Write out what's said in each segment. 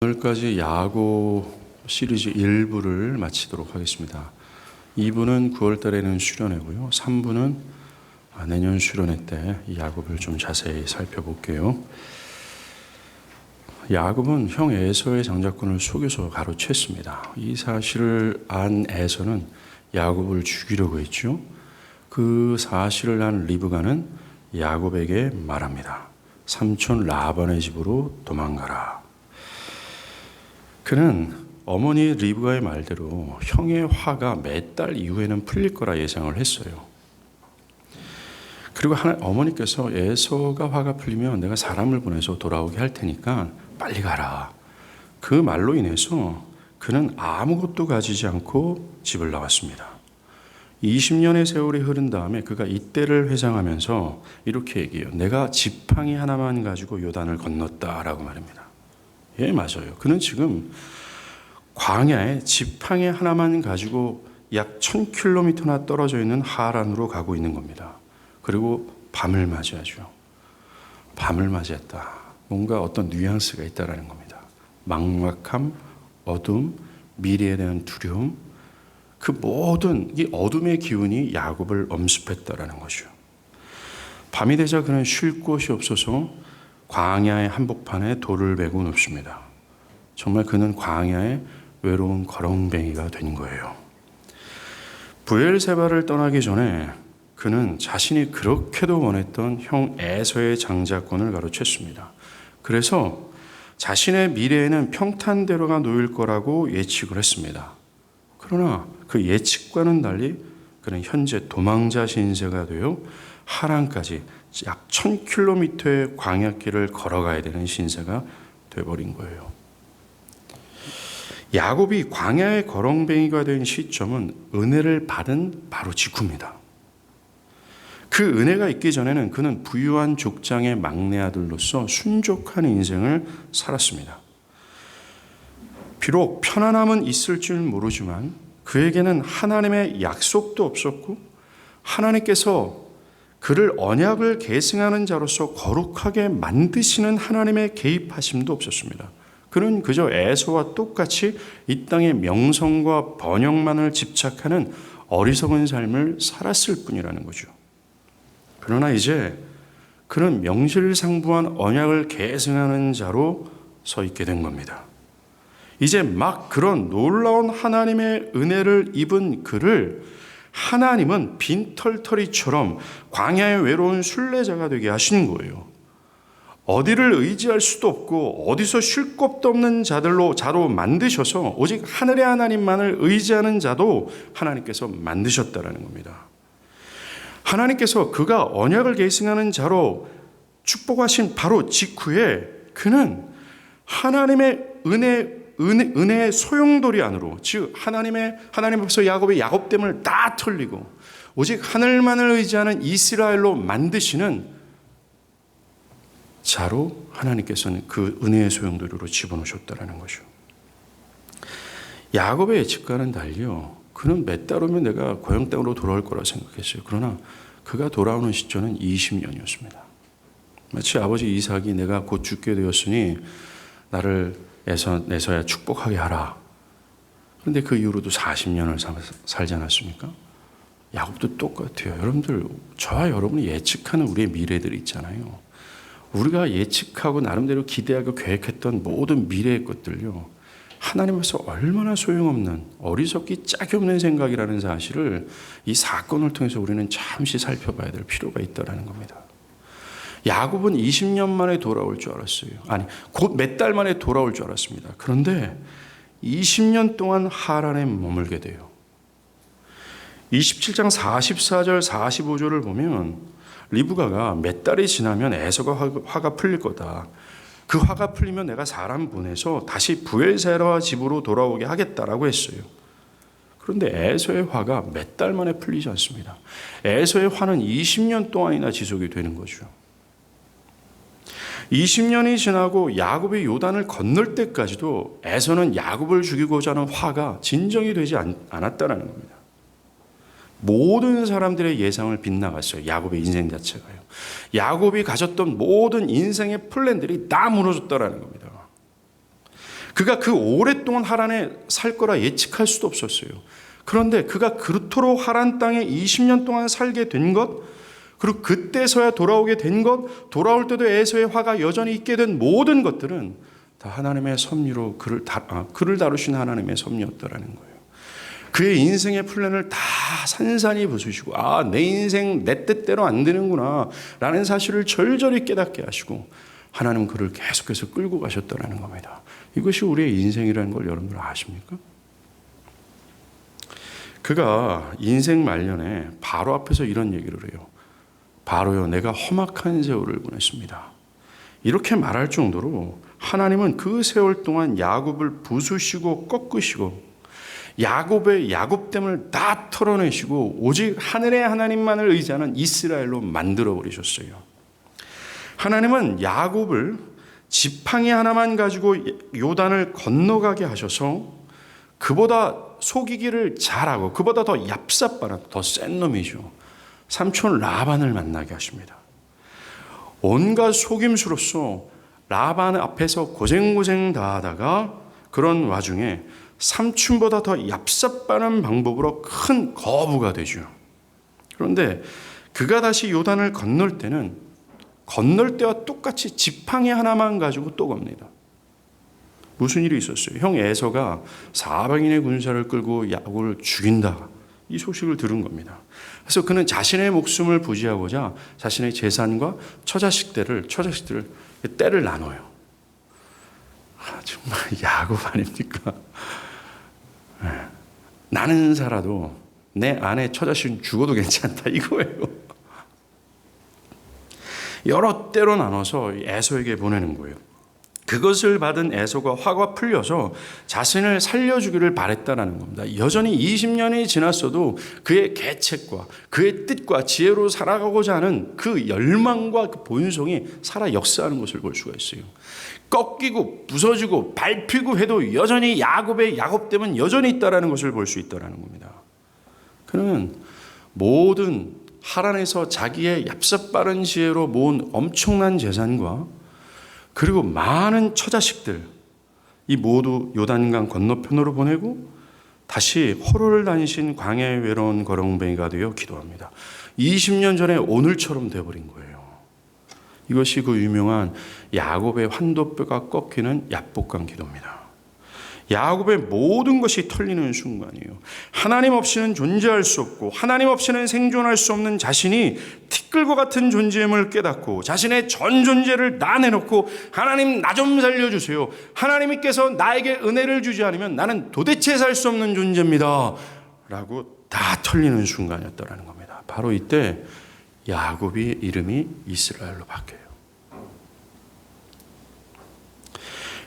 오늘까지 야고 시리즈 1부를 마치도록 하겠습니다. 2부는 9월 달에는 수련회고요. 3부는 내년 수련회 때 이 야곱을 좀 자세히 살펴볼게요. 야곱은 형 에서의 장자권을 속여서 가로챘습니다. 이 사실을 안 에서는 야곱을 죽이려고 했죠. 그 사실을 안 리브가는 야곱에게 말합니다. 삼촌 라반의 집으로 도망가라. 그는 어머니 리브가의 말대로 형의 화가 몇 달 이후에는 풀릴 거라 예상을 했어요. 그리고 어머니께서 에서가 화가 풀리면 내가 사람을 보내서 돌아오게 할 테니까 빨리 가라. 그 말로 인해서 그는 아무것도 가지지 않고 집을 나왔습니다. 20년의 세월이 흐른 다음에 그가 이때를 회상하면서 이렇게 얘기해요. 내가 지팡이 하나만 가지고 요단을 건넜다라고 말합니다. 예, 맞아요. 그는 지금 광야에 지팡이 하나만 가지고 약 1000km나 떨어져 있는 하란으로 가고 있는 겁니다. 그리고 밤을 맞이하죠. 밤을 맞이했다. 뭔가 어떤 뉘앙스가 있다라는 겁니다. 막막함, 어둠, 미래에 대한 두려움, 그 모든 이 어둠의 기운이 야곱을 엄습했다라는 것이죠. 밤이 되자 그는 쉴 곳이 없어서 광야의 한복판에 돌을 베고 눕습니다. 정말 그는 광야의 외로운 거렁뱅이가 된 거예요. 브엘세바를 떠나기 전에 그는 자신이 그렇게도 원했던 형 에서의 장자권을 가로챘습니다. 그래서 자신의 미래에는 평탄대로가 놓일 거라고 예측을 했습니다. 그러나 그 예측과는 달리 그는 현재 도망자 신세가 되어 하란까지 약 1000km의 광야길을 걸어가야 되는 신세가 되어버린 거예요. 야곱이 광야의 거렁뱅이가 된 시점은 은혜를 받은 바로 직후입니다. 그 은혜가 있기 전에는 그는 부유한 족장의 막내 아들로서 순족한 인생을 살았습니다. 비록 편안함은 있을 줄 모르지만 그에게는 하나님의 약속도 없었고 하나님께서 그를 언약을 계승하는 자로서 거룩하게 만드시는 하나님의 개입하심도 없었습니다. 그는 그저 에서와 똑같이 이 땅의 명성과 번영만을 집착하는 어리석은 삶을 살았을 뿐이라는 거죠. 그러나 이제 그는 명실상부한 언약을 계승하는 자로 서 있게 된 겁니다. 이제 막 그런 놀라운 하나님의 은혜를 입은 그를 하나님은 빈털터리처럼 광야의 외로운 순례자가 되게 하시는 거예요. 어디를 의지할 수도 없고 어디서 쉴 곳도 없는 자로 만드셔서 오직 하늘의 하나님만을 의지하는 자도 하나님께서 만드셨다라는 겁니다. 하나님께서 그가 언약을 계승하는 자로 축복하신 바로 직후에 그는 하나님의 은혜의 소용돌이 안으로, 즉 하나님 앞에서 야곱의 야곱됨을 다 털리고 오직 하늘만을 의지하는 이스라엘로 만드시는 자로 하나님께서는 그 은혜의 소용돌이로 집어넣으셨다는 것이죠. 야곱의 예측과는 달리요, 그는 몇 달 후면 내가 고향 땅으로 돌아올 거라 생각했어요. 그러나 그가 돌아오는 시점은 20년이었습니다. 마치 아버지 이삭이 내가 곧 죽게 되었으니 나를 내서야 축복하게 하라. 그런데 그 이후로도 40년을 살지 않았습니까? 야곱도 똑같아요. 여러분들, 저와 여러분이 예측하는 우리의 미래들이 있잖아요. 우리가 예측하고 나름대로 기대하고 계획했던 모든 미래의 것들요, 하나님 앞에서 얼마나 소용없는 어리석기 짝이 없는 생각이라는 사실을 이 사건을 통해서 우리는 잠시 살펴봐야 될 필요가 있다는 겁니다. 야곱은 20년 만에 돌아올 줄 알았어요. 아니, 곧 몇 달 만에 돌아올 줄 알았습니다. 그런데 20년 동안 하란에 머물게 돼요. 27장 44절 45절을 보면 리브가가 몇 달이 지나면 에서가 화가 풀릴 거다. 그 화가 풀리면 내가 사람 보내서 다시 브엘세바 집으로 돌아오게 하겠다라고 했어요. 그런데 에서의 화가 몇 달 만에 풀리지 않습니다. 에서의 화는 20년 동안이나 지속이 되는 거죠. 20년이 지나고 야곱이 요단을 건널 때까지도 에서는 야곱을 죽이고자 하는 화가 진정이 되지 않았다는 겁니다. 모든 사람들의 예상을 빗나갔어요. 야곱의 인생 자체가요. 야곱이 가졌던 모든 인생의 플랜들이 다 무너졌다는 겁니다. 그가 그 오랫동안 하란에 살 거라 예측할 수도 없었어요. 그런데 그가 그토록 하란 땅에 20년 동안 살게 된 것, 그리고 그때서야 돌아오게 된 것, 돌아올 때도 에서의 화가 여전히 있게 된 모든 것들은 다 하나님의 섭리로 그를 다루신 하나님의 섭리였다라는 거예요. 그의 인생의 플랜을 다 산산히 부수시고 내 인생 내 뜻대로 안 되는구나 라는 사실을 절절히 깨닫게 하시고 하나님은 그를 계속해서 끌고 가셨다는 겁니다. 이것이 우리의 인생이라는 걸 여러분들 아십니까? 그가 인생 말년에 바로 앞에서 이런 얘기를 해요. 바로요, 내가 험악한 세월을 보냈습니다. 이렇게 말할 정도로 하나님은 그 세월 동안 야곱을 부수시고 꺾으시고 야곱의 야곱됨을 다 털어내시고 오직 하늘의 하나님만을 의지하는 이스라엘로 만들어버리셨어요. 하나님은 야곱을 지팡이 하나만 가지고 요단을 건너가게 하셔서 그보다 속이기를 잘하고 그보다 더 얍삽바라 더 센 놈이죠. 삼촌 라반을 만나게 하십니다. 온갖 속임수로서 라반 앞에서 고생 다 하다가 그런 와중에 삼촌보다 더 얍삽바른 방법으로 큰 거부가 되죠. 그런데 그가 다시 요단을 건널 때와 똑같이 지팡이 하나만 가지고 또 겁니다. 무슨 일이 있었어요? 형 에서가 400인의 군사를 끌고 야곱을 죽인다. 이 소식을 들은 겁니다. 그래서 그는 자신의 목숨을 부지하고자 자신의 재산과 처자식들을 때를 나눠요. 정말 야곱 아닙니까? 나는 살아도 내 아내 처자식은 죽어도 괜찮다 이거예요. 여러 때로 나눠서 에서에게 보내는 거예요. 그것을 받은 에서가 화가 풀려서 자신을 살려주기를 바랬다는 겁니다. 여전히 20년이 지났어도 그의 계책과 그의 뜻과 지혜로 살아가고자 하는 그 열망과 그 본성이 살아 역사하는 것을 볼 수가 있어요. 꺾이고 부서지고 밟히고 해도 여전히 야곱의 야곱됨은 여전히 있다는 것을 볼 수 있다는 겁니다. 그는 모든 하란에서 자기의 얍삽빠른 지혜로 모은 엄청난 재산과 그리고 많은 처자식들 이 모두 요단강 건너편으로 보내고 다시 호로를 다니신 광야의 외로운 거렁뱅이가 되어 기도합니다. 20년 전에 오늘처럼 되어버린 거예요. 이것이 그 유명한 야곱의 환도뼈가 꺾이는 야복강 기도입니다. 야곱의 모든 것이 털리는 순간이에요. 하나님 없이는 존재할 수 없고 하나님 없이는 생존할 수 없는 자신이 티끌과 같은 존재임을 깨닫고 자신의 전 존재를 다 내놓고 하나님 나 좀 살려주세요. 하나님께서 나에게 은혜를 주지 않으면 나는 도대체 살 수 없는 존재입니다. 라고 다 털리는 순간이었다는 겁니다. 바로 이때 야곱의 이름이 이스라엘로 바뀌어요.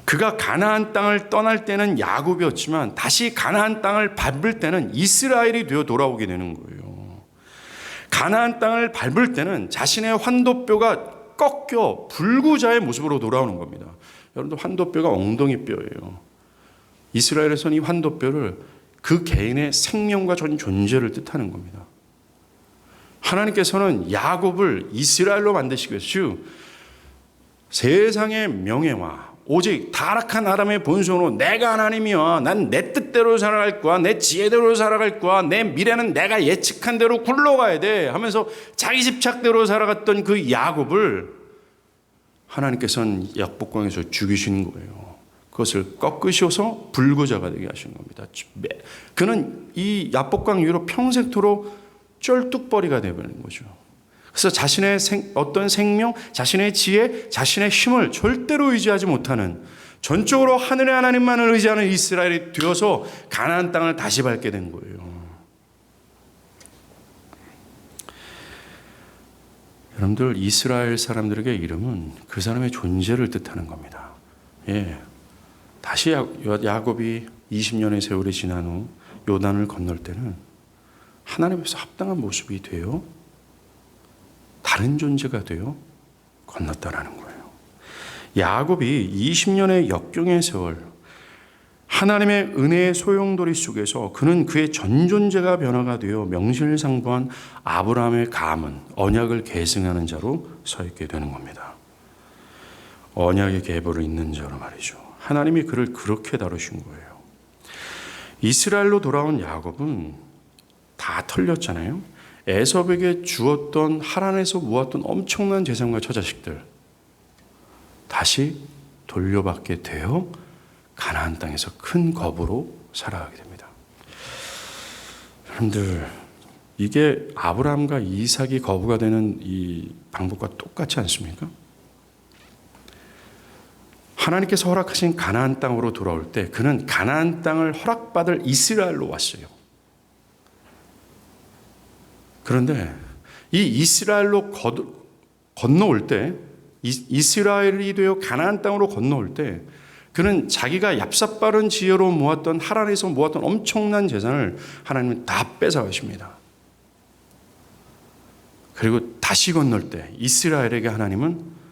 그가 가나안 땅을 떠날 때는 야곱이었지만 다시 가나안 땅을 밟을 때는 이스라엘이 되어 돌아오게 되는 거예요. 가나안 땅을 밟을 때는 자신의 환도뼈가 꺾여 불구자의 모습으로 돌아오는 겁니다. 여러분들 환도뼈가 엉덩이 뼈예요. 이스라엘에서는 이 환도뼈를 그 개인의 생명과 전 존재를 뜻하는 겁니다. 하나님께서는 야곱을 이스라엘로 만드시기 위해서 세상의 명예와 오직 타락한 아담의 본성으로 내가 하나님이야. 난 내 뜻대로 살아갈 거야. 내 지혜대로 살아갈 거야. 내 미래는 내가 예측한 대로 굴러가야 돼 하면서 자기 집착대로 살아갔던 그 야곱을 하나님께서는 야복강에서 죽이신 거예요. 그것을 꺾으셔서 불구자가 되게 하신 겁니다. 그는 이 야복강 위로 평생토록 쩔뚝벌이가 되어버리는 거죠. 그래서 자신의 어떤 생명, 자신의 지혜, 자신의 힘을 절대로 의지하지 못하는 전적으로 하늘의 하나님만을 의지하는 이스라엘이 되어서 가나안 땅을 다시 밟게 된 거예요. 여러분들 이스라엘 사람들에게 이름은 그 사람의 존재를 뜻하는 겁니다. 다시 야곱이 20년의 세월이 지난 후 요단을 건널 때는 하나님께서 합당한 모습이 되어 다른 존재가 되어 건넜다라는 거예요. 야곱이 20년의 역경의 세월, 하나님의 은혜의 소용돌이 속에서 그는 그의 전 존재가 변화가 되어 명실상부한 아브라함의 가문, 언약을 계승하는 자로 서 있게 되는 겁니다. 언약의 계보를 잇는 자로 말이죠. 하나님이 그를 그렇게 다루신 거예요. 이스라엘로 돌아온 야곱은 다 털렸잖아요. 에섭에게 주었던 하란에서 모았던 엄청난 재산과 처자식들 다시 돌려받게 되어 가나안 땅에서 큰 거부로 살아가게 됩니다. 여러분들, 이게 아브라함과 이삭이 거부가 되는 이 방법과 똑같지 않습니까? 하나님께서 허락하신 가나안 땅으로 돌아올 때 그는 가나안 땅을 허락받을 이스라엘로 왔어요. 그런데 이 이스라엘로 건너올 때, 이스라엘이 되어 가나안 땅으로 건너올 때 그는 자기가 얍삽바른 지혜로 모았던 하란에서 모았던 엄청난 재산을 하나님은 다 뺏어가십니다. 그리고 다시 건널 때 이스라엘에게 하나님은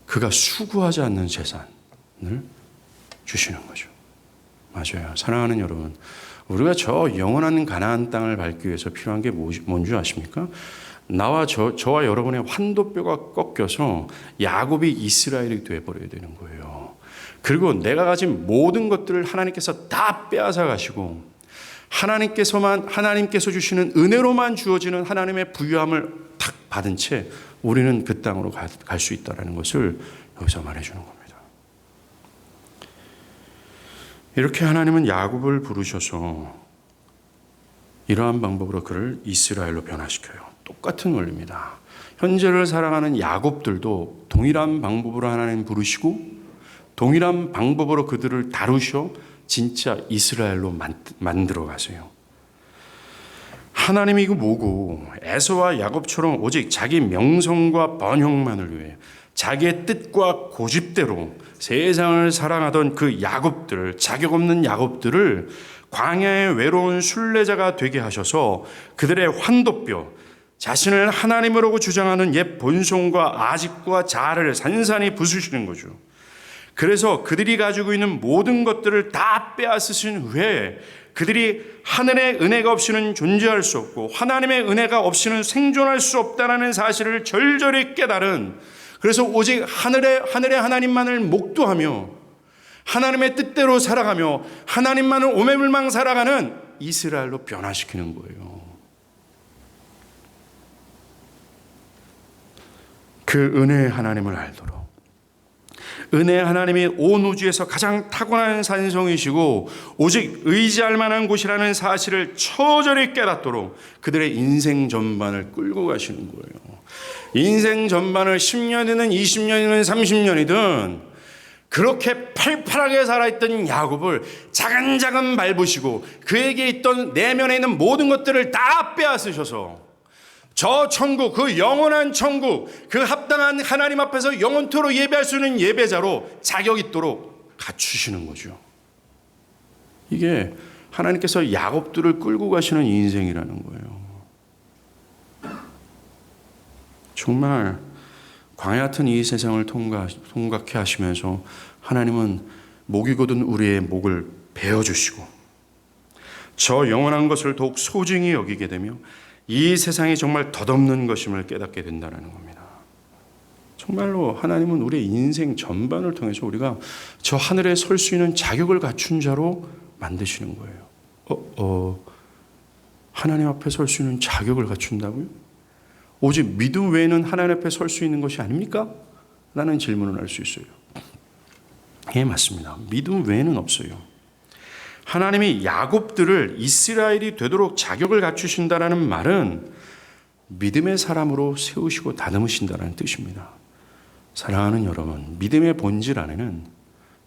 그가 수고하지 않는 재산을 주시는 거죠. 맞아요. 사랑하는 여러분, 우리가 저 영원한 가나안 땅을 밟기 위해서 필요한 게 뭔지 아십니까? 나와 저와 여러분의 환도뼈가 꺾여서 야곱이 이스라엘이 되어버려야 되는 거예요. 그리고 내가 가진 모든 것들을 하나님께서 다 빼앗아 가시고 하나님께서 주시는 은혜로만 주어지는 하나님의 부유함을 탁 받은 채 우리는 그 땅으로 갈 수 있다는 것을 여기서 말해주는 겁니다. 이렇게 하나님은 야곱을 부르셔서 이러한 방법으로 그를 이스라엘로 변화시켜요. 똑같은 원리입니다. 현재를 살아가는 야곱들도 동일한 방법으로 하나님 부르시고 동일한 방법으로 그들을 다루셔 진짜 이스라엘로 만들어 가세요. 하나님이 이거 뭐고 에서와 야곱처럼 오직 자기 명성과 번영만을 위해 자기의 뜻과 고집대로 세상을 사랑하던 그 야곱들, 자격 없는 야곱들을 광야의 외로운 순례자가 되게 하셔서 그들의 환도뼈, 자신을 하나님으로 주장하는 옛 본성과 아집과 자아를 산산히 부수시는 거죠. 그래서 그들이 가지고 있는 모든 것들을 다 빼앗으신 후에 그들이 하늘의 은혜가 없이는 존재할 수 없고 하나님의 은혜가 없이는 생존할 수 없다는 사실을 절절히 깨달은, 그래서 오직 하늘의 하나님만을 목도하며 하나님의 뜻대로 살아가며 하나님만을 오매물망 살아가는 이스라엘로 변화시키는 거예요. 그 은혜의 하나님을 알도록, 은혜의 하나님이 온 우주에서 가장 타고난 산성이시고 오직 의지할 만한 곳이라는 사실을 처절히 깨닫도록 그들의 인생 전반을 끌고 가시는 거예요. 인생 전반을 10년이든 20년이든 30년이든 그렇게 팔팔하게 살아있던 야곱을 자근자근 밟으시고 그에게 있던 내면에 있는 모든 것들을 다 빼앗으셔서 저 천국, 그 영원한 천국, 그 합당한 하나님 앞에서 영원토록 예배할 수 있는 예배자로 자격 있도록 갖추시는 거죠. 이게 하나님께서 야곱들을 끌고 가시는 인생이라는 거예요. 정말 광야 같은 이 세상을 통각해 하시면서 하나님은 목이 곧은 우리의 목을 베어주시고 저 영원한 것을 더욱 소중히 여기게 되며 이 세상이 정말 덧없는 것임을 깨닫게 된다는 겁니다. 정말로 하나님은 우리의 인생 전반을 통해서 우리가 저 하늘에 설 수 있는 자격을 갖춘 자로 만드시는 거예요. 하나님 앞에 설 수 있는 자격을 갖춘다고요? 오직 믿음 외에는 하나님 앞에 설 수 있는 것이 아닙니까? 라는 질문을 할 수 있어요. 예, 맞습니다. 믿음 외에는 없어요. 하나님이 야곱들을 이스라엘이 되도록 자격을 갖추신다는 말은 믿음의 사람으로 세우시고 다듬으신다는 뜻입니다. 사랑하는 여러분, 믿음의 본질 안에는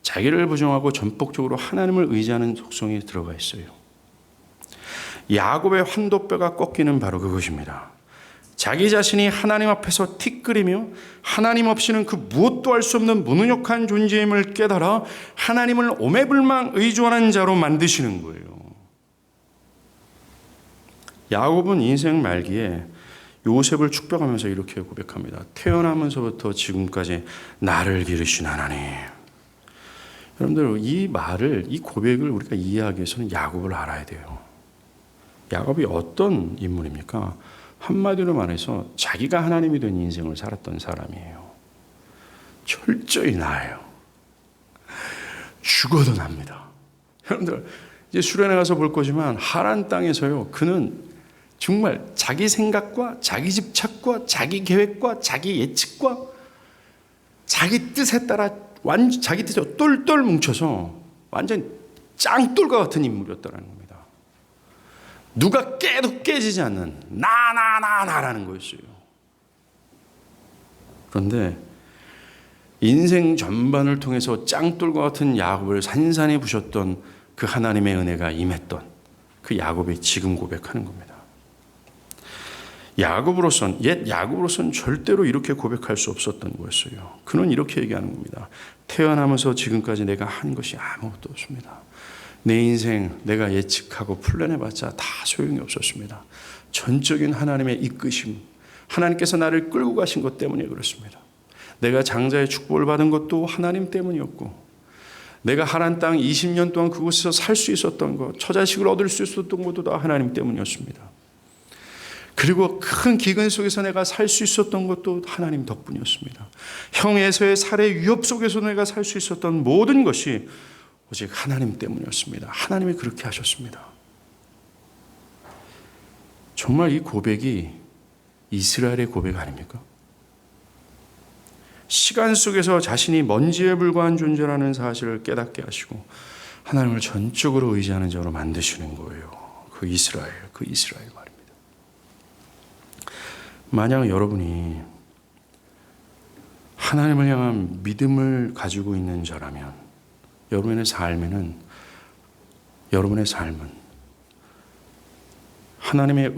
자기를 부정하고 전폭적으로 하나님을 의지하는 속성이 들어가 있어요. 야곱의 환도뼈가 꺾이는 바로 그것입니다. 자기 자신이 하나님 앞에서 티끌이며 하나님 없이는 그 무엇도 할 수 없는 무능력한 존재임을 깨달아 하나님을 오매불망 의존하는 자로 만드시는 거예요. 야곱은 인생 말기에 요셉을 축복하면서 이렇게 고백합니다. 태어나면서부터 지금까지 나를 기르신 하나님. 여러분들, 이 말을, 이 고백을 우리가 이해하기 위해서는 야곱을 알아야 돼요. 야곱이 어떤 인물입니까? 한마디로 말해서 자기가 하나님이 된 인생을 살았던 사람이에요. 철저히 나아요. 죽어도 납니다. 여러분들 이제 수련회 가서 볼 거지만 하란 땅에서요, 그는 정말 자기 생각과 자기 집착과 자기 계획과 자기 예측과 자기 뜻에 따라 자기 뜻에 똘똘 뭉쳐서 완전 짱돌과 같은 인물이었다는 겁니다. 누가 깨도 깨지지 않는 나라는 거였어요. 그런데 인생 전반을 통해서 짱돌과 같은 야곱을 산산히 부셨던 그 하나님의 은혜가 임했던 그 야곱이 지금 고백하는 겁니다. 옛 야곱으로선 절대로 이렇게 고백할 수 없었던 거였어요. 그는 이렇게 얘기하는 겁니다. 태어나면서 지금까지 내가 한 것이 아무것도 없습니다. 내 인생 내가 예측하고 플랜해봤자 다 소용이 없었습니다. 전적인 하나님의 이끄심, 하나님께서 나를 끌고 가신 것 때문에 그렇습니다. 내가 장자의 축복을 받은 것도 하나님 때문이었고, 내가 하란 땅 20년 동안 그곳에서 살 수 있었던 것, 처자식을 얻을 수 있었던 것도 다 하나님 때문이었습니다. 그리고 큰 기근 속에서 내가 살 수 있었던 것도 하나님 덕분이었습니다. 형 에서의 살해 위협 속에서 내가 살 수 있었던 모든 것이 오직 하나님 때문이었습니다. 하나님이 그렇게 하셨습니다. 정말 이 고백이 이스라엘의 고백 아닙니까? 시간 속에서 자신이 먼지에 불과한 존재라는 사실을 깨닫게 하시고 하나님을 전적으로 의지하는 자로 만드시는 거예요. 그 이스라엘 말입니다. 만약 여러분이 하나님을 향한 믿음을 가지고 있는 자라면 여러분의 삶은 하나님의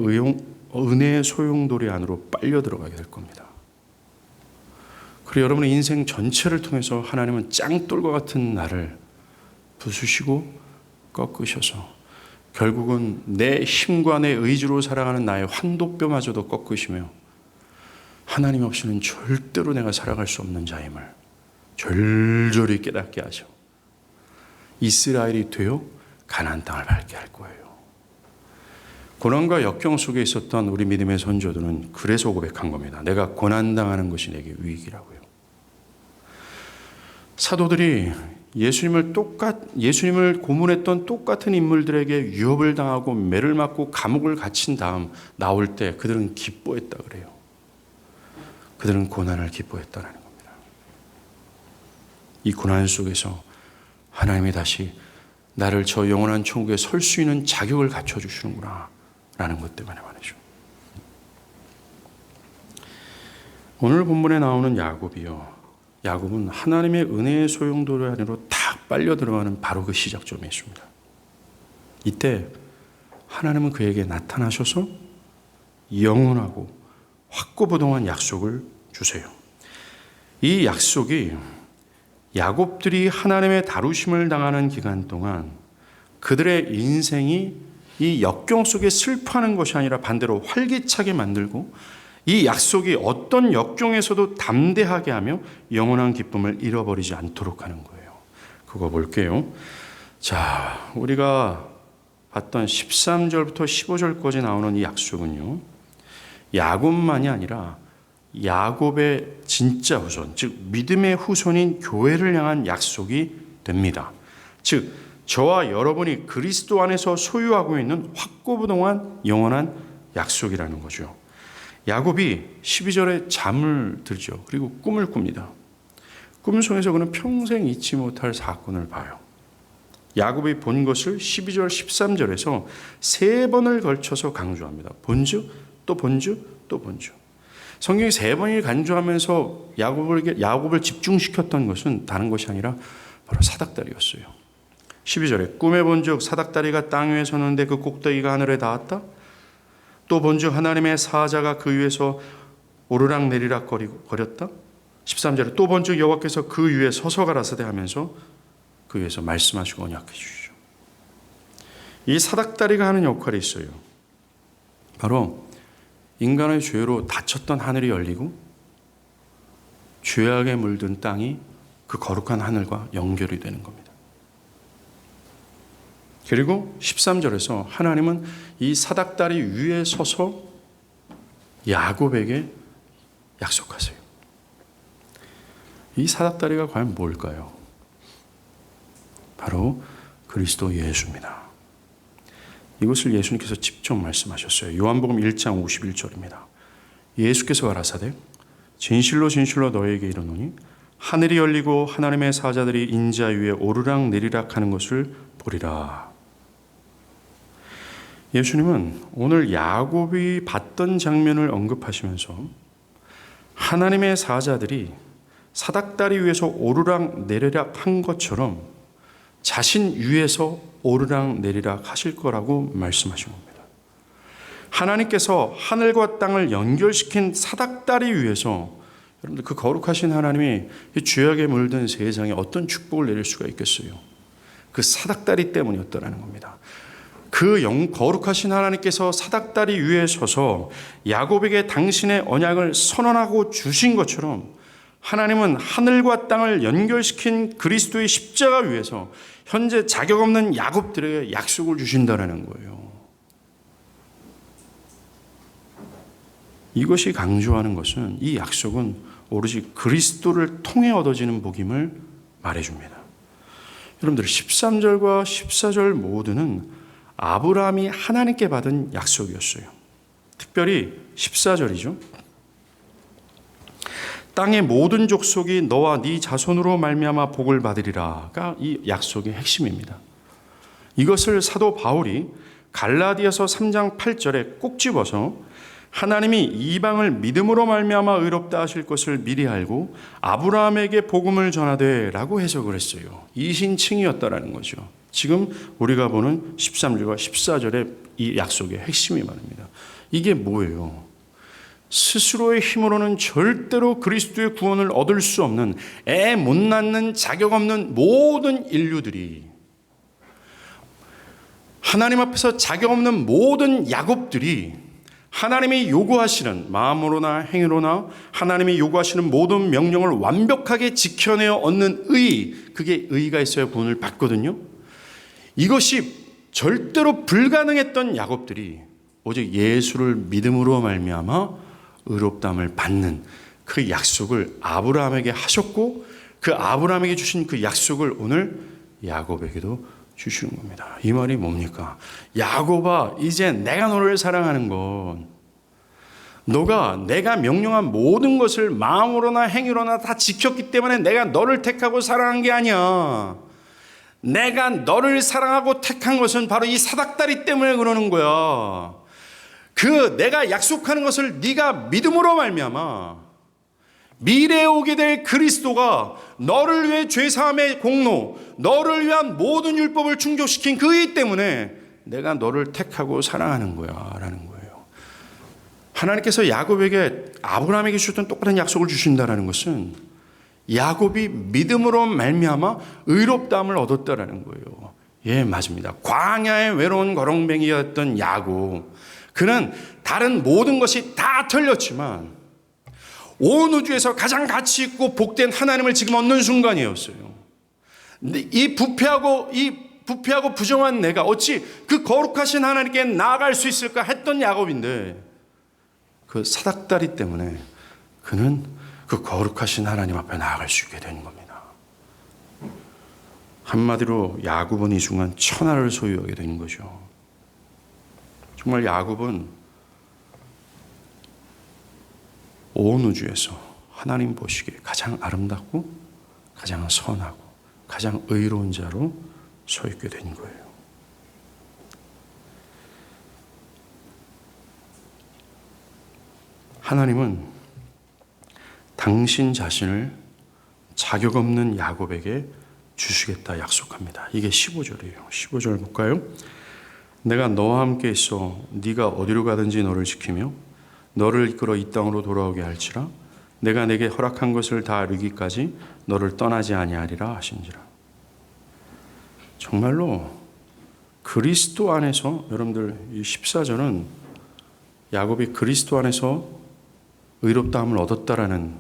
은혜의 소용돌이 안으로 빨려 들어가게 될 겁니다. 그리고 여러분의 인생 전체를 통해서 하나님은 짱돌과 같은 나를 부수시고 꺾으셔서 결국은 내 힘과 내 의지로 살아가는 나의 환도뼈마저도 꺾으시며 하나님 없이는 절대로 내가 살아갈 수 없는 자임을 절절히 깨닫게 하셔 이스라엘이 되어 가나안 땅을 밟게 할 거예요. 고난과 역경 속에 있었던 우리 믿음의 선조들은 그래서 고백한 겁니다. 내가 고난당하는 것이 내게 유익이라고요. 사도들이 예수님을 고문했던 똑같은 인물들에게 위협을 당하고 매를 맞고 감옥을 갇힌 다음 나올 때 그들은 기뻐했다 그래요. 그들은 고난을 기뻐했다는 겁니다. 이 고난 속에서 하나님이 다시 나를 저 영원한 천국에 설 수 있는 자격을 갖춰주시는구나 라는 것 때문에 말이죠. 오늘 본문에 나오는 야곱은 하나님의 은혜의 소용돌이 안으로 탁 빨려 들어가는 바로 그 시작점에 있습니다. 이때 하나님은 그에게 나타나셔서 영원하고 확고부동한 약속을 주세요. 이 약속이 야곱들이 하나님의 다루심을 당하는 기간 동안 그들의 인생이 이 역경 속에 슬퍼하는 것이 아니라 반대로 활기차게 만들고 이 약속이 어떤 역경에서도 담대하게 하며 영원한 기쁨을 잃어버리지 않도록 하는 거예요. 그거 볼게요. 자, 우리가 봤던 13절부터 15절까지 나오는 이 약속은요, 야곱만이 아니라 야곱의 진짜 후손, 즉 믿음의 후손인 교회를 향한 약속이 됩니다. 즉 저와 여러분이 그리스도 안에서 소유하고 있는 확고부동한 영원한 약속이라는 거죠. 야곱이 12절에 잠을 들죠. 그리고 꿈을 꿉니다. 꿈 속에서 그는 평생 잊지 못할 사건을 봐요. 야곱이 본 것을 12절 13절에서 3번을 걸쳐서 강조합니다. 본즉 또 본즉 또 본즉. 성경이 3번을 강조하면서 야곱을 집중시켰던 것은 다른 것이 아니라 바로 사닥다리였어요. 12절에 꿈에 본즉 사닥다리가 땅 위에 섰는데 그 꼭대기가 하늘에 닿았다. 또 본즉 하나님의 사자가 그 위에서 오르락 내리락 거렸다. 13절에 또 본즉 여호와께서 그 위에 서서 가라사대 하면서 그 위에서 말씀하시고 언약해 주시죠. 이 사닥다리가 하는 역할이 있어요. 바로 인간의 죄로 닫혔던 하늘이 열리고 죄악에 물든 땅이 그 거룩한 하늘과 연결이 되는 겁니다. 그리고 13절에서 하나님은 이 사닥다리 위에 서서 야곱에게 약속하세요. 이 사닥다리가 과연 뭘까요? 바로 그리스도 예수입니다. 이것을 예수님께서 직접 말씀하셨어요. 요한복음 1장 51절입니다. 예수께서 가라사대 진실로 진실로 너희에게 이르노니 하늘이 열리고 하나님의 사자들이 인자 위에 오르락 내리락 하는 것을 보리라. 예수님은 오늘 야곱이 봤던 장면을 언급하시면서 하나님의 사자들이 사닥다리 위에서 오르락 내리락 한 것처럼 자신 위에서 오르락 내리락 하실 거라고 말씀하신 겁니다. 하나님께서 하늘과 땅을 연결시킨 사닥다리 위에서 여러분들 그 거룩하신 하나님이 죄악에 물든 세상에 어떤 축복을 내릴 수가 있겠어요? 그 사닥다리 때문이었다는 겁니다. 그 거룩하신 하나님께서 사닥다리 위에 서서 야곱에게 당신의 언약을 선언하고 주신 것처럼 하나님은 하늘과 땅을 연결시킨 그리스도의 십자가 위에서 현재 자격 없는 야곱들에게 약속을 주신다는 거예요. 이것이 강조하는 것은 이 약속은 오로지 그리스도를 통해 얻어지는 복임을 말해줍니다. 여러분들 13절과 14절 모두는 아브라함이 하나님께 받은 약속이었어요. 특별히 14절이죠. 땅의 모든 족속이 너와 네 자손으로 말미암아 복을 받으리라가 이 약속의 핵심입니다. 이것을 사도 바울이 갈라디아서 3장 8절에 꼭 집어서 하나님이 이방을 믿음으로 말미암아 의롭다 하실 것을 미리 알고 아브라함에게 복음을 전하되 라고 해석을 했어요. 이신칭이었다라는 거죠. 지금 우리가 보는 13절과 14절의 이 약속의 핵심이 말입니다. 이게 뭐예요? 스스로의 힘으로는 절대로 그리스도의 구원을 얻을 수 없는 애 못 낳는 자격 없는 모든 인류들이, 하나님 앞에서 자격 없는 모든 야곱들이 하나님이 요구하시는 마음으로나 행위로나 하나님이 요구하시는 모든 명령을 완벽하게 지켜내어 얻는 의, 그게 의가 있어야 구원을 받거든요. 이것이 절대로 불가능했던 야곱들이 오직 예수를 믿음으로 말미암아 의롭다함을 받는 그 약속을 아브라함에게 하셨고, 그 아브라함에게 주신 그 약속을 오늘 야곱에게도 주시는 겁니다. 이 말이 뭡니까? 야곱아, 이제 내가 너를 사랑하는 건 너가 내가 명령한 모든 것을 마음으로나 행위로나 다 지켰기 때문에 내가 너를 택하고 사랑한 게 아니야. 내가 너를 사랑하고 택한 것은 바로 이 사닥다리 때문에 그러는 거야. 그 내가 약속하는 것을 네가 믿음으로 말미암아 미래에 오게 될 그리스도가 너를 위해 죄사함의 공로, 너를 위한 모든 율법을 충족시킨 그 의 때문에 내가 너를 택하고 사랑하는 거야 라는 거예요. 하나님께서 야곱에게 아브라함에게 주셨던 똑같은 약속을 주신다는 것은 야곱이 믿음으로 말미암아 의롭다함을 얻었다라는 거예요. 예, 맞습니다. 광야의 외로운 거렁뱅이였던 야곱, 그는 다른 모든 것이 다 틀렸지만 온 우주에서 가장 가치 있고 복된 하나님을 지금 얻는 순간이었어요. 이 부패하고 부정한 내가 어찌 그 거룩하신 하나님께 나아갈 수 있을까 했던 야곱인데, 그 사닥다리 때문에 그는 그 거룩하신 하나님 앞에 나아갈 수 있게 되는 겁니다. 한마디로 야곱은 이 순간 천하를 소유하게 되는 거죠. 정말 야곱은 온 우주에서 하나님 보시기에 가장 아름답고 가장 선하고 가장 의로운 자로 서 있게 된 거예요. 하나님은 당신 자신을 자격 없는 야곱에게 주시겠다 약속합니다. 이게 15절이에요. 15절 볼까요? 내가 너와 함께 있어 네가 어디로 가든지 너를 지키며 너를 이끌어 이 땅으로 돌아오게 할지라. 내가 내게 허락한 것을 다 이루기까지 너를 떠나지 아니하리라 하신지라. 정말로 그리스도 안에서, 여러분들 이 14절은 야곱이 그리스도 안에서 의롭다함을 얻었다라는